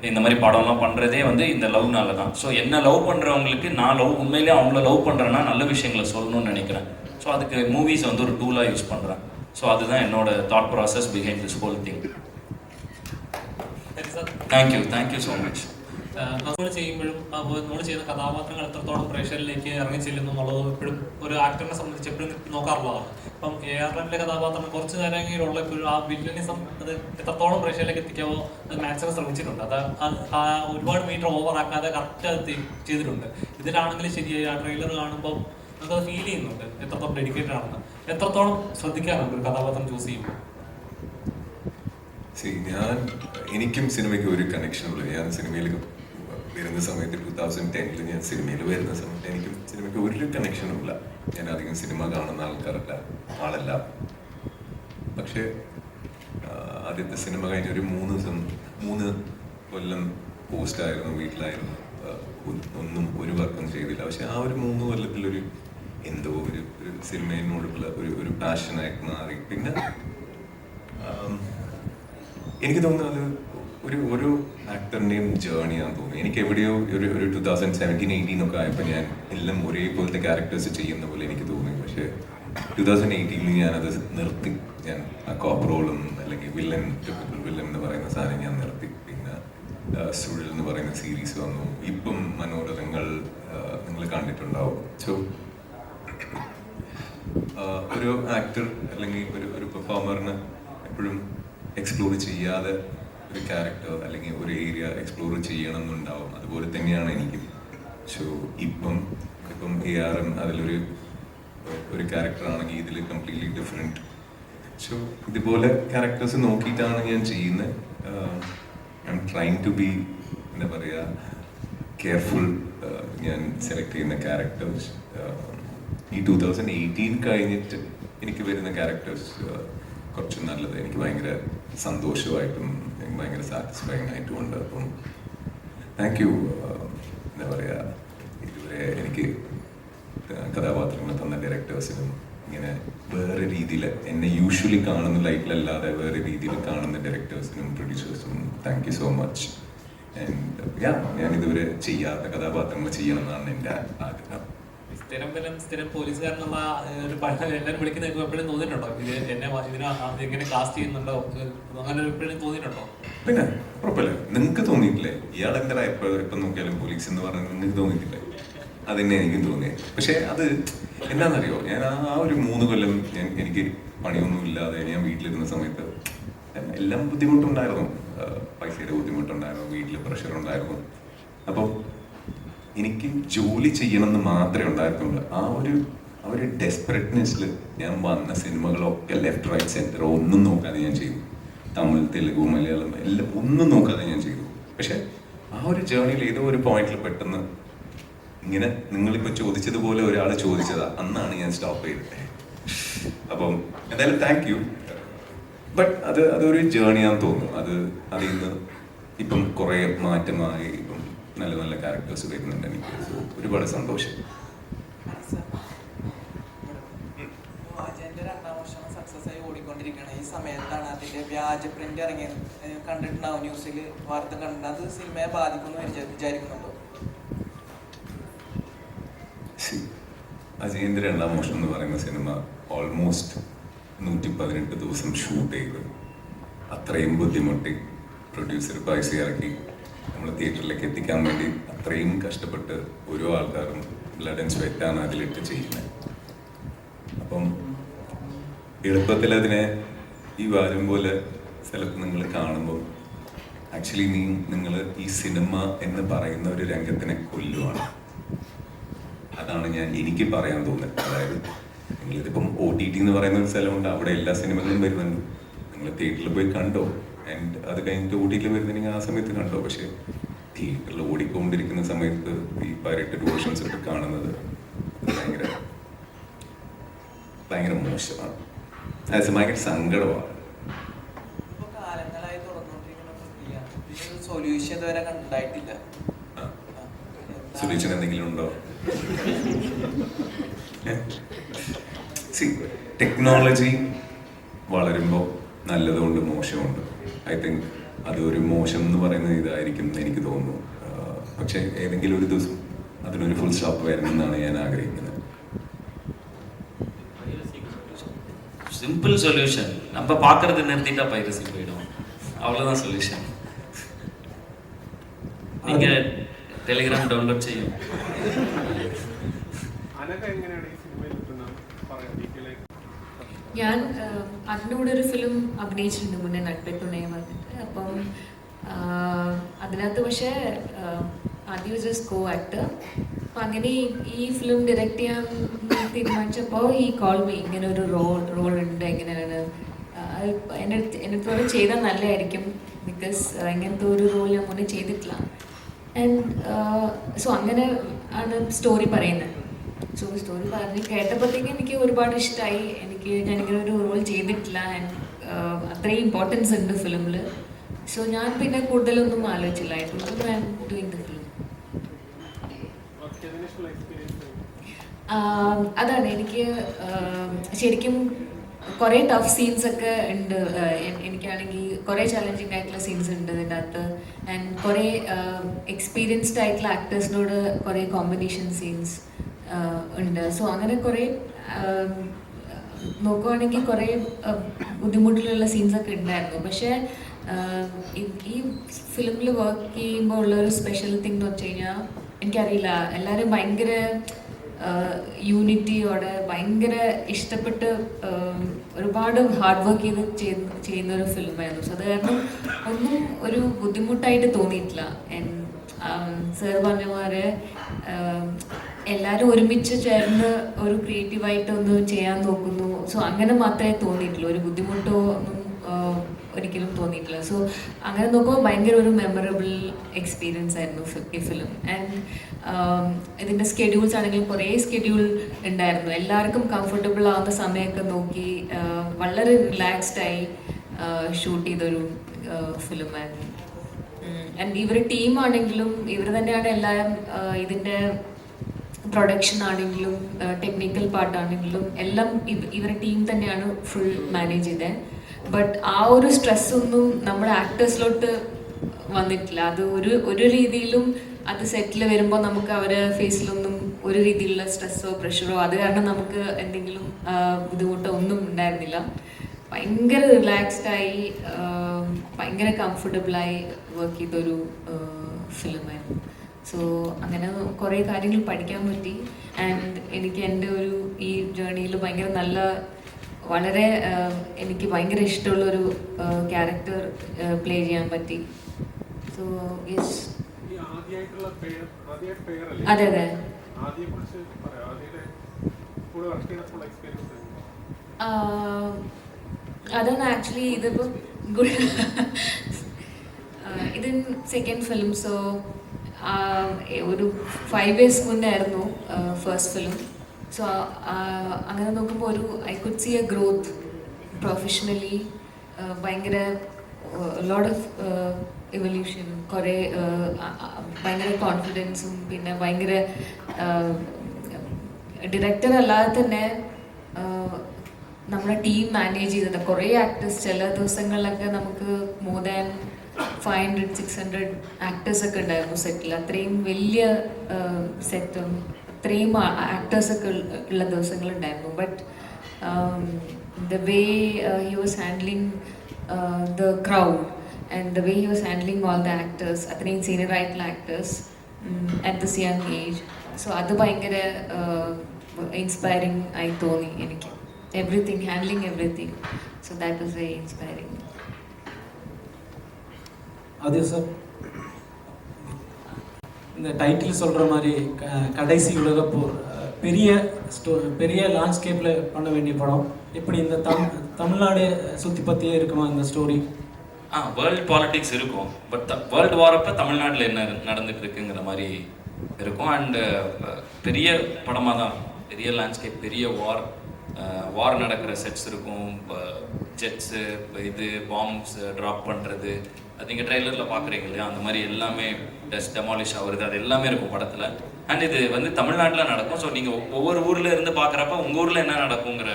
இந்த மாதிரி படம்லாம் பண்ணுறதே வந்து இந்த லவ்னால தான். ஸோ என்ன லவ் பண்ணுறவங்களுக்கு நான் உண்மையிலேயே அவங்கள லவ் பண்ணுறேன்னா நல்ல விஷயங்களை சொல்லணும்னு நினைக்கிறேன். ஸோ அதுக்கு மூவிஸ் வந்து ஒரு டூலாக யூஸ் பண்ணுறேன். ஸோ அதுதான் என்னோட thought process behind this whole thing. Thank you so much. നമ്മൾ ചെയ്യുമ്പോഴും നമ്മൾ ചെയ്യുന്ന കഥാപാത്രങ്ങൾ എത്രത്തോളം പ്രേക്ഷകരിലേക്ക് ഇറങ്ങി ചെല്ലുന്നു എന്നുള്ളത് എപ്പോഴും ഒരു ആക്ടറിനെ സംബന്ധിച്ച് എപ്പോഴും നോക്കാറുള്ളതാണ്. ഇപ്പം AR-ന്റെ കഥാപാത്രം കുറച്ച് നേരമെങ്കിലുള്ള ഇപ്പോഴും ആ വില്ലനിസം അത് എത്രത്തോളം പ്രേക്ഷകരിലേക്ക് എത്തിക്കാവോ അത് മാക്സിമം ശ്രമിച്ചിട്ടുണ്ട്. അത് ഒരുപാട് മീറ്റർ ഓവർ ആക്കാതെ കറക്റ്റ് അത് ചെയ്തിട്ടുണ്ട്. ഇതിലാണെങ്കിലും ശരിയായി ആ ട്രെയിലർ കാണുമ്പോൾ നമുക്കത് ഫീൽ ചെയ്യുന്നുണ്ട് എത്രത്തോളം ഡെഡിക്കേറ്റഡ് ആണെന്ന്. എത്രത്തോളം ശ്രദ്ധിക്കാറുണ്ട് ഒരു കഥാപാത്രം ചൂസ് ചെയ്യുമ്പോൾ? എനിക്കും സിനിമയ്ക്ക് ഒരു കണക്ഷനുള്ളൂ. ഞാൻ സിനിമയിൽ വരുന്ന സമയത്ത് 2010 ഞാൻ സിനിമയിൽ വരുന്ന സമയത്ത് എനിക്കും സിനിമയ്ക്ക് ഒരു കണക്ഷനും ഇല്ല. ഞാൻ അധികം സിനിമ കാണുന്ന ആളല്ല. പക്ഷേ ആദ്യത്തെ സിനിമ കഴിഞ്ഞ ഒരു 3 കൊല്ലം പോസ്റ്റായിരുന്നു, വീട്ടിലായിരുന്നു, ഒരു വർക്കും ചെയ്തില്ല. പക്ഷെ ആ ഒരു 3 കൊല്ലത്തിലൊരു എന്തോ ഒരു സിനിമയോടുള്ള ഒരു പാഷനായിട്ട് മാറി. പിന്നെ എനിക്ക് തോന്നുന്നത് ഒരു ആക്ടറിൻ്റെയും ജേർണിയാണെന്ന് തോന്നുന്നു. എനിക്ക് എവിടെയോ ഒരു 2017-18 ഒക്കെ ആയപ്പോൾ ഞാൻ എല്ലാം ഒരേപോലത്തെ ക്യാരക്ടേഴ്സ് ചെയ്യുന്ന പോലെ എനിക്ക് തോന്നി. പക്ഷേ 2018 ഞാനത് നിർത്തി. ഞാൻ ആ കോപ്പ് റോളും അല്ലെങ്കിൽ ടിപ്പിക്കൽ വില്ലൻ എന്ന് പറയുന്ന സാധനം ഞാൻ നിർത്തി. പിന്നെ സുഴൽ എന്ന് പറയുന്ന സീരീസ് വന്നു. ഇപ്പം മനോരഥങ്ങൾ നിങ്ങൾ കണ്ടിട്ടുണ്ടാവും. സോ ഒരു ആക്ടർ അല്ലെങ്കിൽ ഒരു പെർഫോമറിന് എപ്പോഴും എക്സ്പ്ലോർ ചെയ്യാതെ ഒരു ക്യാരക്ടർ അല്ലെങ്കിൽ ഒരു ഏരിയ എക്സ്പ്ലോർ ചെയ്യണം എന്നുണ്ടാവും. അതുപോലെ തന്നെയാണ് എനിക്കും. സോ ഇപ്പം AR-M അതിലൊരു ക്യാരക്ടറാണെങ്കിൽ ഇതിൽ കംപ്ലീറ്റ്ലി ഡിഫറെൻറ്റ്. സോ ഇതുപോലെ ക്യാരക്ടേഴ്സ് നോക്കിയിട്ടാണ് ഞാൻ ചെയ്യുന്നത്. I'm trying to be എന്താ പറയുക കെയർഫുൾ ഞാൻ സെലക്ട് ചെയ്യുന്ന ക്യാരക്ടേഴ്സ്. ഈ 2018 കഴിഞ്ഞിട്ട് എനിക്ക് വരുന്ന ക്യാരക്ടേഴ്സ് കുറച്ച് നല്ലത്, എനിക്ക് ഭയങ്കര സന്തോഷമായിട്ടും എനിക്ക് ഭയങ്കര സാറ്റിസ്ഫൈങ് ആയിട്ടും ഉണ്ട്. അപ്പം താങ്ക് യു. എന്താ പറയുക, ഇതുവരെ എനിക്ക് കഥാപാത്രങ്ങൾ തന്ന ഡയറക്ടേഴ്സിനും ഇങ്ങനെ വേറെ രീതിയിൽ എന്നെ യൂഷ്വലി കാണുന്ന ലൈറ്റിലല്ലാതെ വേറെ രീതിയിൽ കാണുന്ന ഡയറക്ടേഴ്സിനും പ്രൊഡ്യൂസേഴ്സിനും thank you so much. And ഞാനിതുവരെ ചെയ്യാത്ത കഥാപാത്രങ്ങൾ ചെയ്യണം എന്നാണ് എൻ്റെ ആഗ്രഹം. സ്ഥിരം പോലീസുകാരനുള്ള ഒരു എല്ലാവരും വിളിക്കുന്ന എപ്പോഴും തോന്നിയിട്ടുണ്ടോ ഇത് എന്നെ എങ്ങനെ കാസ്റ്റ് ചെയ്യുന്നുണ്ടോ അങ്ങനെ എപ്പോഴും തോന്നിയിട്ടുണ്ടോ? പിന്നെ ഉറപ്പല്ലേ, നിങ്ങൾക്ക് തോന്നിയിട്ടില്ലേ ഇയാൾ എന്താ എപ്പം നോക്കിയാലും പോലീസ് എന്ന് പറയുന്നത് നിങ്ങൾക്ക് തോന്നിയിട്ടില്ലേ? അതന്നെ എനിക്കും തോന്നിയത്. പക്ഷെ അത് എന്താണെന്നറിയോ, ഞാൻ ആ ഒരു 3 കൊല്ലം എനിക്ക് പണിയൊന്നും ഇല്ലാതെ ഞാൻ വീട്ടിലിരുന്ന സമയത്ത് എല്ലാം ബുദ്ധിമുട്ടുണ്ടായിരുന്നു. പൈസയുടെ ബുദ്ധിമുട്ടുണ്ടായിരുന്നു, വീട്ടിൽ പ്രഷർ ഉണ്ടായിരുന്നു. അപ്പം എനിക്ക് ജോലി ചെയ്യണമെന്ന് മാത്രമേ ഉണ്ടായിരുന്നുള്ളൂ. ആ ഒരു ഡെസ്പറേറ്റ്നെസ്സിൽ ഞാൻ വന്ന സിനിമകളൊക്കെ ലെഫ്റ്റ് റൈറ്റ് സെൻറ്റർ ഒന്നും നോക്കാതെ ഞാൻ ചെയ്തു. തമിഴ്, തെലുഗു, മലയാളം എല്ലാം ഒന്നും നോക്കാതെ ഞാൻ ചെയ്തു. പക്ഷെ ആ ഒരു ജേർണിയിൽ ഏതോ ഒരു പോയിന്റിൽ പെട്ടെന്ന് ഇങ്ങനെ നിങ്ങളിപ്പോൾ ചോദിച്ചതുപോലെ ഒരാൾ ചോദിച്ചതാ, അന്നാണ് ഞാൻ സ്റ്റോപ്പ് ചെയ്തത്. അപ്പം എന്തായാലും താങ്ക് യു. ബട്ട് അതൊരു ജേർണിയാന്ന് തോന്നുന്നു. അതിൽ നിന്ന് ഇപ്പം കുറേ മാറ്റമായി, ഇപ്പം നല്ല നല്ല ക്യാരക്ടേഴ്സ് വരുന്നുണ്ട് എനിക്ക്. ഒരുപാട് സന്തോഷം. അജയന്റെ 2ാം വർഷം സക്സസ് ആയി ഓടിക്കൊണ്ടിരിക്കുകയാണ്. ഈ സമയത്താണ് അതിന്റെ വ്യാജ പ്രിന്റ് ഇറങ്ങിയത്. കണ്ടിട്ടുണ്ടാവും, ന്യൂസിൽ വാർത്ത കണ്ടിട്ടുണ്ട്. അത് സിനിമയെ ബാധിക്കുമെന്ന് വിചാരിക്കുന്നുണ്ടോ? അജയന്റെ 2ാം വർഷം എന്ന് പറയുന്ന സിനിമ ഓൾമോസ്റ്റ് 118 ദിവസം ഷൂട്ട് ചെയ്ത് അത്രയും ബുദ്ധിമുട്ടി പ്രൊഡ്യൂസർ പൈസ ഇറക്കി നമ്മൾ തിയേറ്ററിലേക്ക് എത്തിക്കാൻ വേണ്ടി അത്രയും കഷ്ടപ്പെട്ട് ഓരോ ആൾക്കാരും ബ്ലഡ് ആൻഡ് സ്വെറ്റാണ് അതിലിട്ട് ചെയ്യുന്നത്. അപ്പം എളുപ്പത്തിൽ അതിനെ ഈ വാരം പോലെ സ്ഥലത്ത് നിങ്ങൾ കാണുമ്പോൾ ആക്ച്വലി നിങ്ങൾ ഈ സിനിമ എന്ന് പറയുന്ന ഒരു രംഗത്തിനെ കൊല്ലുവാണ്. അതാണ് എനിക്ക് പറയാൻ തോന്നുന്നത്. അതായത് നിങ്ങളിതിപ്പം OTT എന്ന് പറയുന്ന ഒരു സ്ഥലമുണ്ട്, അവിടെ എല്ലാ സിനിമകളും വരുന്നുണ്ട്. നിങ്ങൾ തിയേറ്ററിൽ പോയി കണ്ടോ, ആൻഡ് അത് കഴിഞ്ഞിട്ട് OTT വരുന്നുണ്ടെങ്കിൽ ആ സമയത്ത് കണ്ടോ. പക്ഷെ തിയേറ്ററിൽ ഓടിക്കൊണ്ടിരിക്കുന്ന സമയത്ത് ഈ പൈറേറ്റഡ് വേർഷൻസ് ഒക്കെ കാണുന്നത് ഭയങ്കര മോശമാണ്. അത് ഭയങ്കര സങ്കടമാണ്. ഇപ്പൊ കാലങ്ങളായി തുറന്നുകൊണ്ടിരിക്കുന്ന പ്രക്രിയ, സൊല്യൂഷൻ ഇതുവരെ ഉണ്ടായിട്ടില്ല. സൊല്യൂഷൻ എന്തെങ്കിലും ഉണ്ടോ? ടെക്നോളജി വളരുമ്പോൾ നല്ലതുകൊണ്ട് മോശമുണ്ട്. ഐ തിങ്ക് അതൊരു മോശം എന്ന് പറയുന്നത് ഇതായിരിക്കും എന്ന് എനിക്ക് തോന്നുന്നു. പക്ഷെ ഏതെങ്കിലും ഒരു ദിവസം അതിനൊരു ഫുൾ സ്റ്റോപ്പ് വരണമെന്നാണ് ഞാൻ ആഗ്രഹിക്കുന്നത്. சிம்பிள் சொல்யூஷன், நம்ம பார்க்கறது நிறுத்திட்டா பைரசி போயிடும், அவ்வளோதான் சொல்யூஷன். நீங்கள் ടെലിഗ്രാം ഡൗൺലോഡ് ചെയ്യും. ഞാൻ അതിൻ്റെ കൂടെ ഒരു ഫിലിം അഭിനയിച്ചിട്ടുണ്ട് മുന്നേ, നട്പെട്ടുണയെ പറഞ്ഞിട്ട്. അപ്പം അതിനകത്ത് പക്ഷേ ആദ്യം ജസ്റ്റ് കോ ആക്ടർ. അപ്പം അങ്ങനെ ഈ ഫിലിം ഡയറക്റ്റ് ചെയ്യാൻ തീരുമാനിച്ചപ്പോൾ ഈ കോൾ മീ, ഇങ്ങനെ ഒരു റോൾ ഉണ്ട്, എങ്ങനെയാണ് എൻ്റെ അടുത്തോടെ ചെയ്താൽ നല്ലതായിരിക്കും, ബിക്കോസ് ഇങ്ങനത്തെ ഒരു റോൾ ഞാൻ മുന്നേ ചെയ്തിട്ടില്ല. ആൻഡ് സോ അങ്ങനെ ആണ് സ്റ്റോറി പറയുന്നത്. സോ സ്റ്റോറി പറഞ്ഞ് കേട്ടപ്പോഴത്തേക്കും എനിക്ക് ഒരുപാട് ഇഷ്ടമായി. ഞാനിങ്ങനെ ഒരു റോൾ ചെയ്തിട്ടില്ല, ആൻഡ് അത്രയും ഇമ്പോർട്ടൻസ് ഉണ്ട് ഫിലിമിൽ. സോ ഞാൻ പിന്നെ കൂടുതലൊന്നും ആലോചിച്ചില്ല. Doing the film. അതാണ് എനിക്ക് ശരിക്കും കുറേ ടഫ് സീൻസ് ഒക്കെ ഉണ്ട്. എനിക്കാണെങ്കിൽ കുറേ ചലഞ്ചിങ് ആയിട്ടുള്ള സീൻസ് ഉണ്ട് ഇതിൻ്റെ അകത്ത്. ആൻഡ് കുറേ എക്സ്പീരിയൻസ്ഡ് ആയിട്ടുള്ള ആക്ടേഴ്സിനോട് കുറേ കോമ്പിനേഷൻ സീൻസ് ഉണ്ട്. സോ അങ്ങനെ കുറേ നോക്കുവാണെങ്കിൽ കുറേ ബുദ്ധിമുട്ടിലുള്ള സീൻസൊക്കെ ഉണ്ടായിരുന്നു. പക്ഷേ ഈ ഫിലിമിൽ വർക്ക് ചെയ്യുമ്പോൾ ഉള്ളൊരു സ്പെഷ്യൽ തിങ് എന്ന് വെച്ച് കഴിഞ്ഞാൽ, എനിക്കറിയില്ല, എല്ലാവരും ഭയങ്കര യൂണിറ്റിയോടെ ഭയങ്കര ഇഷ്ടപ്പെട്ട് ഒരുപാട് ഹാർഡ് വർക്ക് ചെയ്യുന്ന ഒരു ഫിലിമായിരുന്നു. സോ അത് കാരണം ഒന്നും ഒരു ബുദ്ധിമുട്ടായിട്ട് തോന്നിയിട്ടില്ല. സർ പറഞ്ഞ പോലെ എല്ലാവരും ഒരുമിച്ച് ചേർന്ന് ഒരു ക്രിയേറ്റീവായിട്ട് ഒന്ന് ചെയ്യാൻ നോക്കുന്നു. സോ അങ്ങനെ മാത്രമേ തോന്നിയിട്ടുള്ളൂ, ഒരു ബുദ്ധിമുട്ടോ ഒന്നും ഒരിക്കലും തോന്നിയിട്ടില്ല. സോ അങ്ങനെ നോക്കുമ്പോൾ ഭയങ്കര ഒരു മെമ്മറബിൾ എക്സ്പീരിയൻസ് ആയിരുന്നു ഈ ഫിലിം. ആൻഡ് ഇതിൻ്റെ സ്കെഡ്യൂൾസ് ആണെങ്കിലും കുറേ സ്കെഡ്യൂൾ ഉണ്ടായിരുന്നു. എല്ലാവർക്കും കംഫർട്ടബിൾ ആവുന്ന സമയമൊക്കെ നോക്കി വളരെ റിലാക്സ്ഡായി ഷൂട്ട് ചെയ്തൊരു ഫിലിമായിരുന്നു. ആൻഡ് ഇവർ ടീമാണെങ്കിലും ഇവർ തന്നെയാണ് എല്ലാം, ഇതിൻ്റെ പ്രൊഡക്ഷൻ ആണെങ്കിലും ടെക്നിക്കൽ പാർട്ടാണെങ്കിലും എല്ലാം ഇവരുടെ ടീം തന്നെയാണ് ഫുൾ മാനേജ് ചെയ്തത്. ബട്ട് ആ ഒരു സ്ട്രെസ്സൊന്നും നമ്മുടെ ആക്ടേഴ്സിലോട്ട് വന്നിട്ടില്ല. അത് ഒരു രീതിയിലും അത് സെറ്റിൽ വരുമ്പോൾ നമുക്ക് അവരെ ഫേസിലൊന്നും ഒരു രീതിയിലുള്ള സ്ട്രെസ്സോ പ്രഷറോ അത് കാരണം നമുക്ക് എന്തെങ്കിലും ബുദ്ധിമുട്ടോ ഒന്നും ഉണ്ടായിരുന്നില്ല. ഭയങ്കര റിലാക്സ്ഡായി ഭയങ്കര കംഫർട്ടബിളായി വർക്ക് ചെയ്തൊരു ഫിലിമായിരുന്നു. സോ അങ്ങനെ കുറേ കാര്യങ്ങൾ പഠിക്കാൻ പറ്റി. ആൻഡ് എനിക്ക് എൻ്റെ ഈ ജേർണിയിൽ ഭയങ്കര വളരെ എനിക്ക് ഭയങ്കര ഇഷ്ടമുള്ളൊരു ക്യാരക്ടർ പ്ലേ ചെയ്യാൻ പറ്റി. So yes. അതെ അതെ. അതാണ് ആക്ച്വലി ഇതിപ്പോൾ ഇത് സെക്കൻഡ് ഫിലിം. സോ ഒരു 5 years മുന്നേ ആയിരുന്നു ഫസ്റ്റ് ഫിലിം. സോ അങ്ങനെ നോക്കുമ്പോൾ I could C A growth professionally. ഭയങ്കര ലോട്ട് ഓഫ് ഇവല്യൂഷൻ, കുറേ ഭയങ്കര കോൺഫിഡൻസും പിന്നെ ഭയങ്കര ഡയറക്ടർ അല്ലാതെ തന്നെ നമ്മുടെ ടീം മാനേജ് ചെയ്തത് കുറേ ആക്ടേഴ്സ്. ചില ദിവസങ്ങളിലൊക്കെ നമുക്ക് മോർ ദാൻ 500-600 ആക്ടേഴ്സൊക്കെ ഉണ്ടായിരുന്നു സെറ്റിൽ. അത്രയും വലിയ സെറ്റും അത്രയും ആക്ടേഴ്സൊക്കെ ഉള്ള ദിവസങ്ങളുണ്ടായിരുന്നു. But the way he was handling the crowd and the way he was handling all the actors, അത്രയും സീനിയർ ആയിട്ടുള്ള actors at this young age. So അത് ഭയങ്കര ഇൻസ്പയറിങ് ആയി തോന്നി എനിക്ക്. Everything, handling everything. So that was very inspiring. அதே sir, இந்த title சொல்கிற மாதிரி கடைசி உலகப்போர் பெரிய லாண்ட்ஸ்கேப்பில் பண்ண வேண்டிய படம். எப்படி இந்த தமிழ்நாடு சுற்றி பற்றியே இருக்குமா இந்த ஸ்டோரி? வேர்ல்டு பாலிட்டிக்ஸ் இருக்கும். பட் வேர்ல்டு வார் அப்போ தமிழ்நாட்டில் என்ன நடந்துட்டு இருக்குங்கிற மாதிரி இருக்கும். அண்டு பெரிய படமாக தான், பெரிய லேண்ட்ஸ்கேப், பெரிய வார் நடக்கிற செட்ஸ் இருக்கும். ஜெட்ஸு, இது பாம்ஸ் ட்ராப் பண்ணுறது, அது நீங்கள் ட்ரெய்லரில் பார்க்குறீங்க இல்லையா, அந்த மாதிரி எல்லாமே டெமாலிஷ் ஆகுறது, அது எல்லாமே இருக்கும் படத்தில். அண்ட் இது வந்து தமிழ்நாட்டில் நடக்கும். ஸோ நீங்கள் ஒவ்வொரு ஊரில் இருந்து பார்க்குறப்ப உங்கள் ஊரில் என்ன நடக்குங்கிற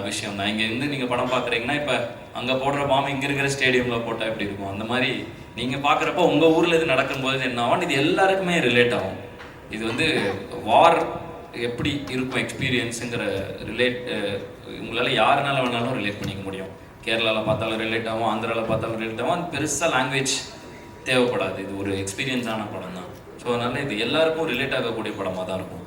விஷயம் தான். இங்கே இருந்து நீங்கள் படம் பார்க்குறீங்கன்னா இப்போ அங்கே போடுற பாம்பு இங்கே இருக்கிற ஸ்டேடியமில் போட்டால் எப்படி இருக்கும், அந்த மாதிரி நீங்கள் பார்க்குறப்ப உங்கள் ஊரில் இது நடக்கும்போது என்ன ஆகும், இது எல்லாருக்குமே ரிலேட் ஆகும். இது வந்து வார் எப்படி இருக்கும் எக்ஸ்பீரியன்ஸுங்கிற உங்களால் யாருனால வேணாலும் ரிலேட் பண்ணிக்க முடியும். கேரளாவில் பார்த்தாலும் ரிலேட் ஆகும், ஆந்திராவில் பார்த்தாலும் ரிலேட் ஆகும். அது பெருசாக லாங்குவேஜ் தேவைப்படாது. இது ஒரு எக்ஸ்பீரியன்ஸான படம் தான். ஸோ அதனால் ഇത് എല്ലാവർക്കും റിലേറ്റ് ആകக்கூடிய പടமாக தான் இருக்கும்.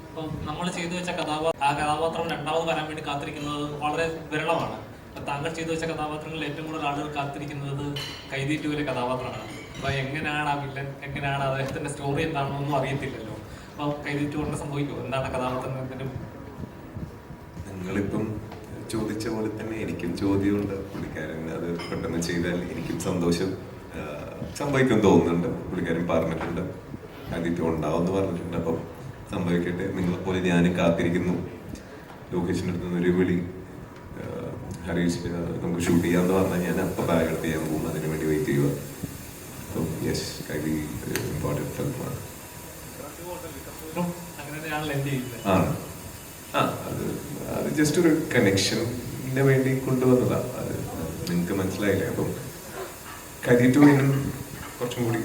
ഇപ്പം നമ്മൾ ചെയ്തു വെച്ച കഥാപാത്രം രണ്ടാമത് വരാൻ വേണ്ടി കാത്തിരിക്കുന്നത് വളരെ വിരളമാണ്. താങ്കൾ ചെയ്തു വെച്ച കഥാപാത്രങ്ങളിൽ ഏറ്റവും കൂടുതൽ ആളുകൾ കാത്തിരിക്കുന്നത് കൈതി 2 കഥാപാത്രമാണ്. അപ്പോൾ എങ്ങനെയാണ് ആ വില്ലൻ, എങ്ങനെയാണ് അദ്ദേഹത്തിൻ്റെ സ്റ്റോറി എന്താണെന്നൊന്നും അറിയത്തില്ലല്ലോ. അപ്പോൾ കൈതി 2 സംഭവിക്കുമോ, എന്താണ് കഥാപാത്രത്തിനും? നിങ്ങളിപ്പം ചോദിച്ച പോലെ തന്നെ എനിക്കും ചോദ്യമുണ്ട്. പുള്ളിക്കാരൻ അത് പെട്ടെന്ന് ചെയ്താൽ എനിക്കും സംഭവിക്കും തോന്നുന്നുണ്ട്. പുള്ളിക്കാരൻ പറഞ്ഞിട്ടുണ്ട്, ആദ്യത്തെ ഉണ്ടാവുമെന്ന് പറഞ്ഞിട്ടുണ്ട്. അപ്പം സംഭവിക്കട്ടെ. നിങ്ങളെപ്പോലെ ഞാനും കാത്തിരിക്കുന്നു. ലോകേഷിൻ്റെ അടുത്ത് നിന്നൊരു വിളി, ഹരീഷ് നമുക്ക് ഷൂട്ട് ചെയ്യാമെന്ന് പറഞ്ഞാൽ ഞാൻ അപ്പം ബാഗ് എടുത്ത് ചെയ്യാൻ പോകും, അതിനു വേണ്ടി വെയിറ്റ് ചെയ്യുക. അപ്പം യെസ്, കൈലി ഇമ്പോർട്ടൻറ്റ് ഫിലിമാണ്. അത് ജസ്റ്റ് ഒരു കണക്ഷന് വേണ്ടി കൊണ്ടുവന്നതാണ്. അത് നിങ്ങൾക്ക് മനസ്സിലായില്ലേ? അപ്പം കൈലി 2 കുറച്ചും കൂടി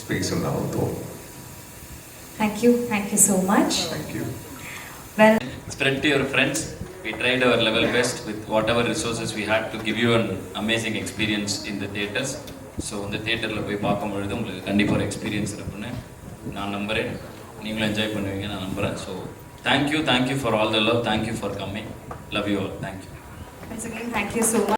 സ്പേസ് ഉണ്ടാവും തോന്നുന്നു. Thank you so much. Thank you. Well, Spread to your friends. We tried our level best with whatever resources we had to give you an amazing experience in the theatres. So இந்த தியேட்டரில் போய் பார்க்கும்பொழுது உங்களுக்கு கண்டிப்பாக ஒரு experience இருக்குன்னு நான் நம்புகிறேன். நீங்களும் என்ஜாய் பண்ணுவீங்க நான் நம்புகிறேன். So thank you for all the love. Thank you for coming. Love you all. Thank you. once again, thank you so much.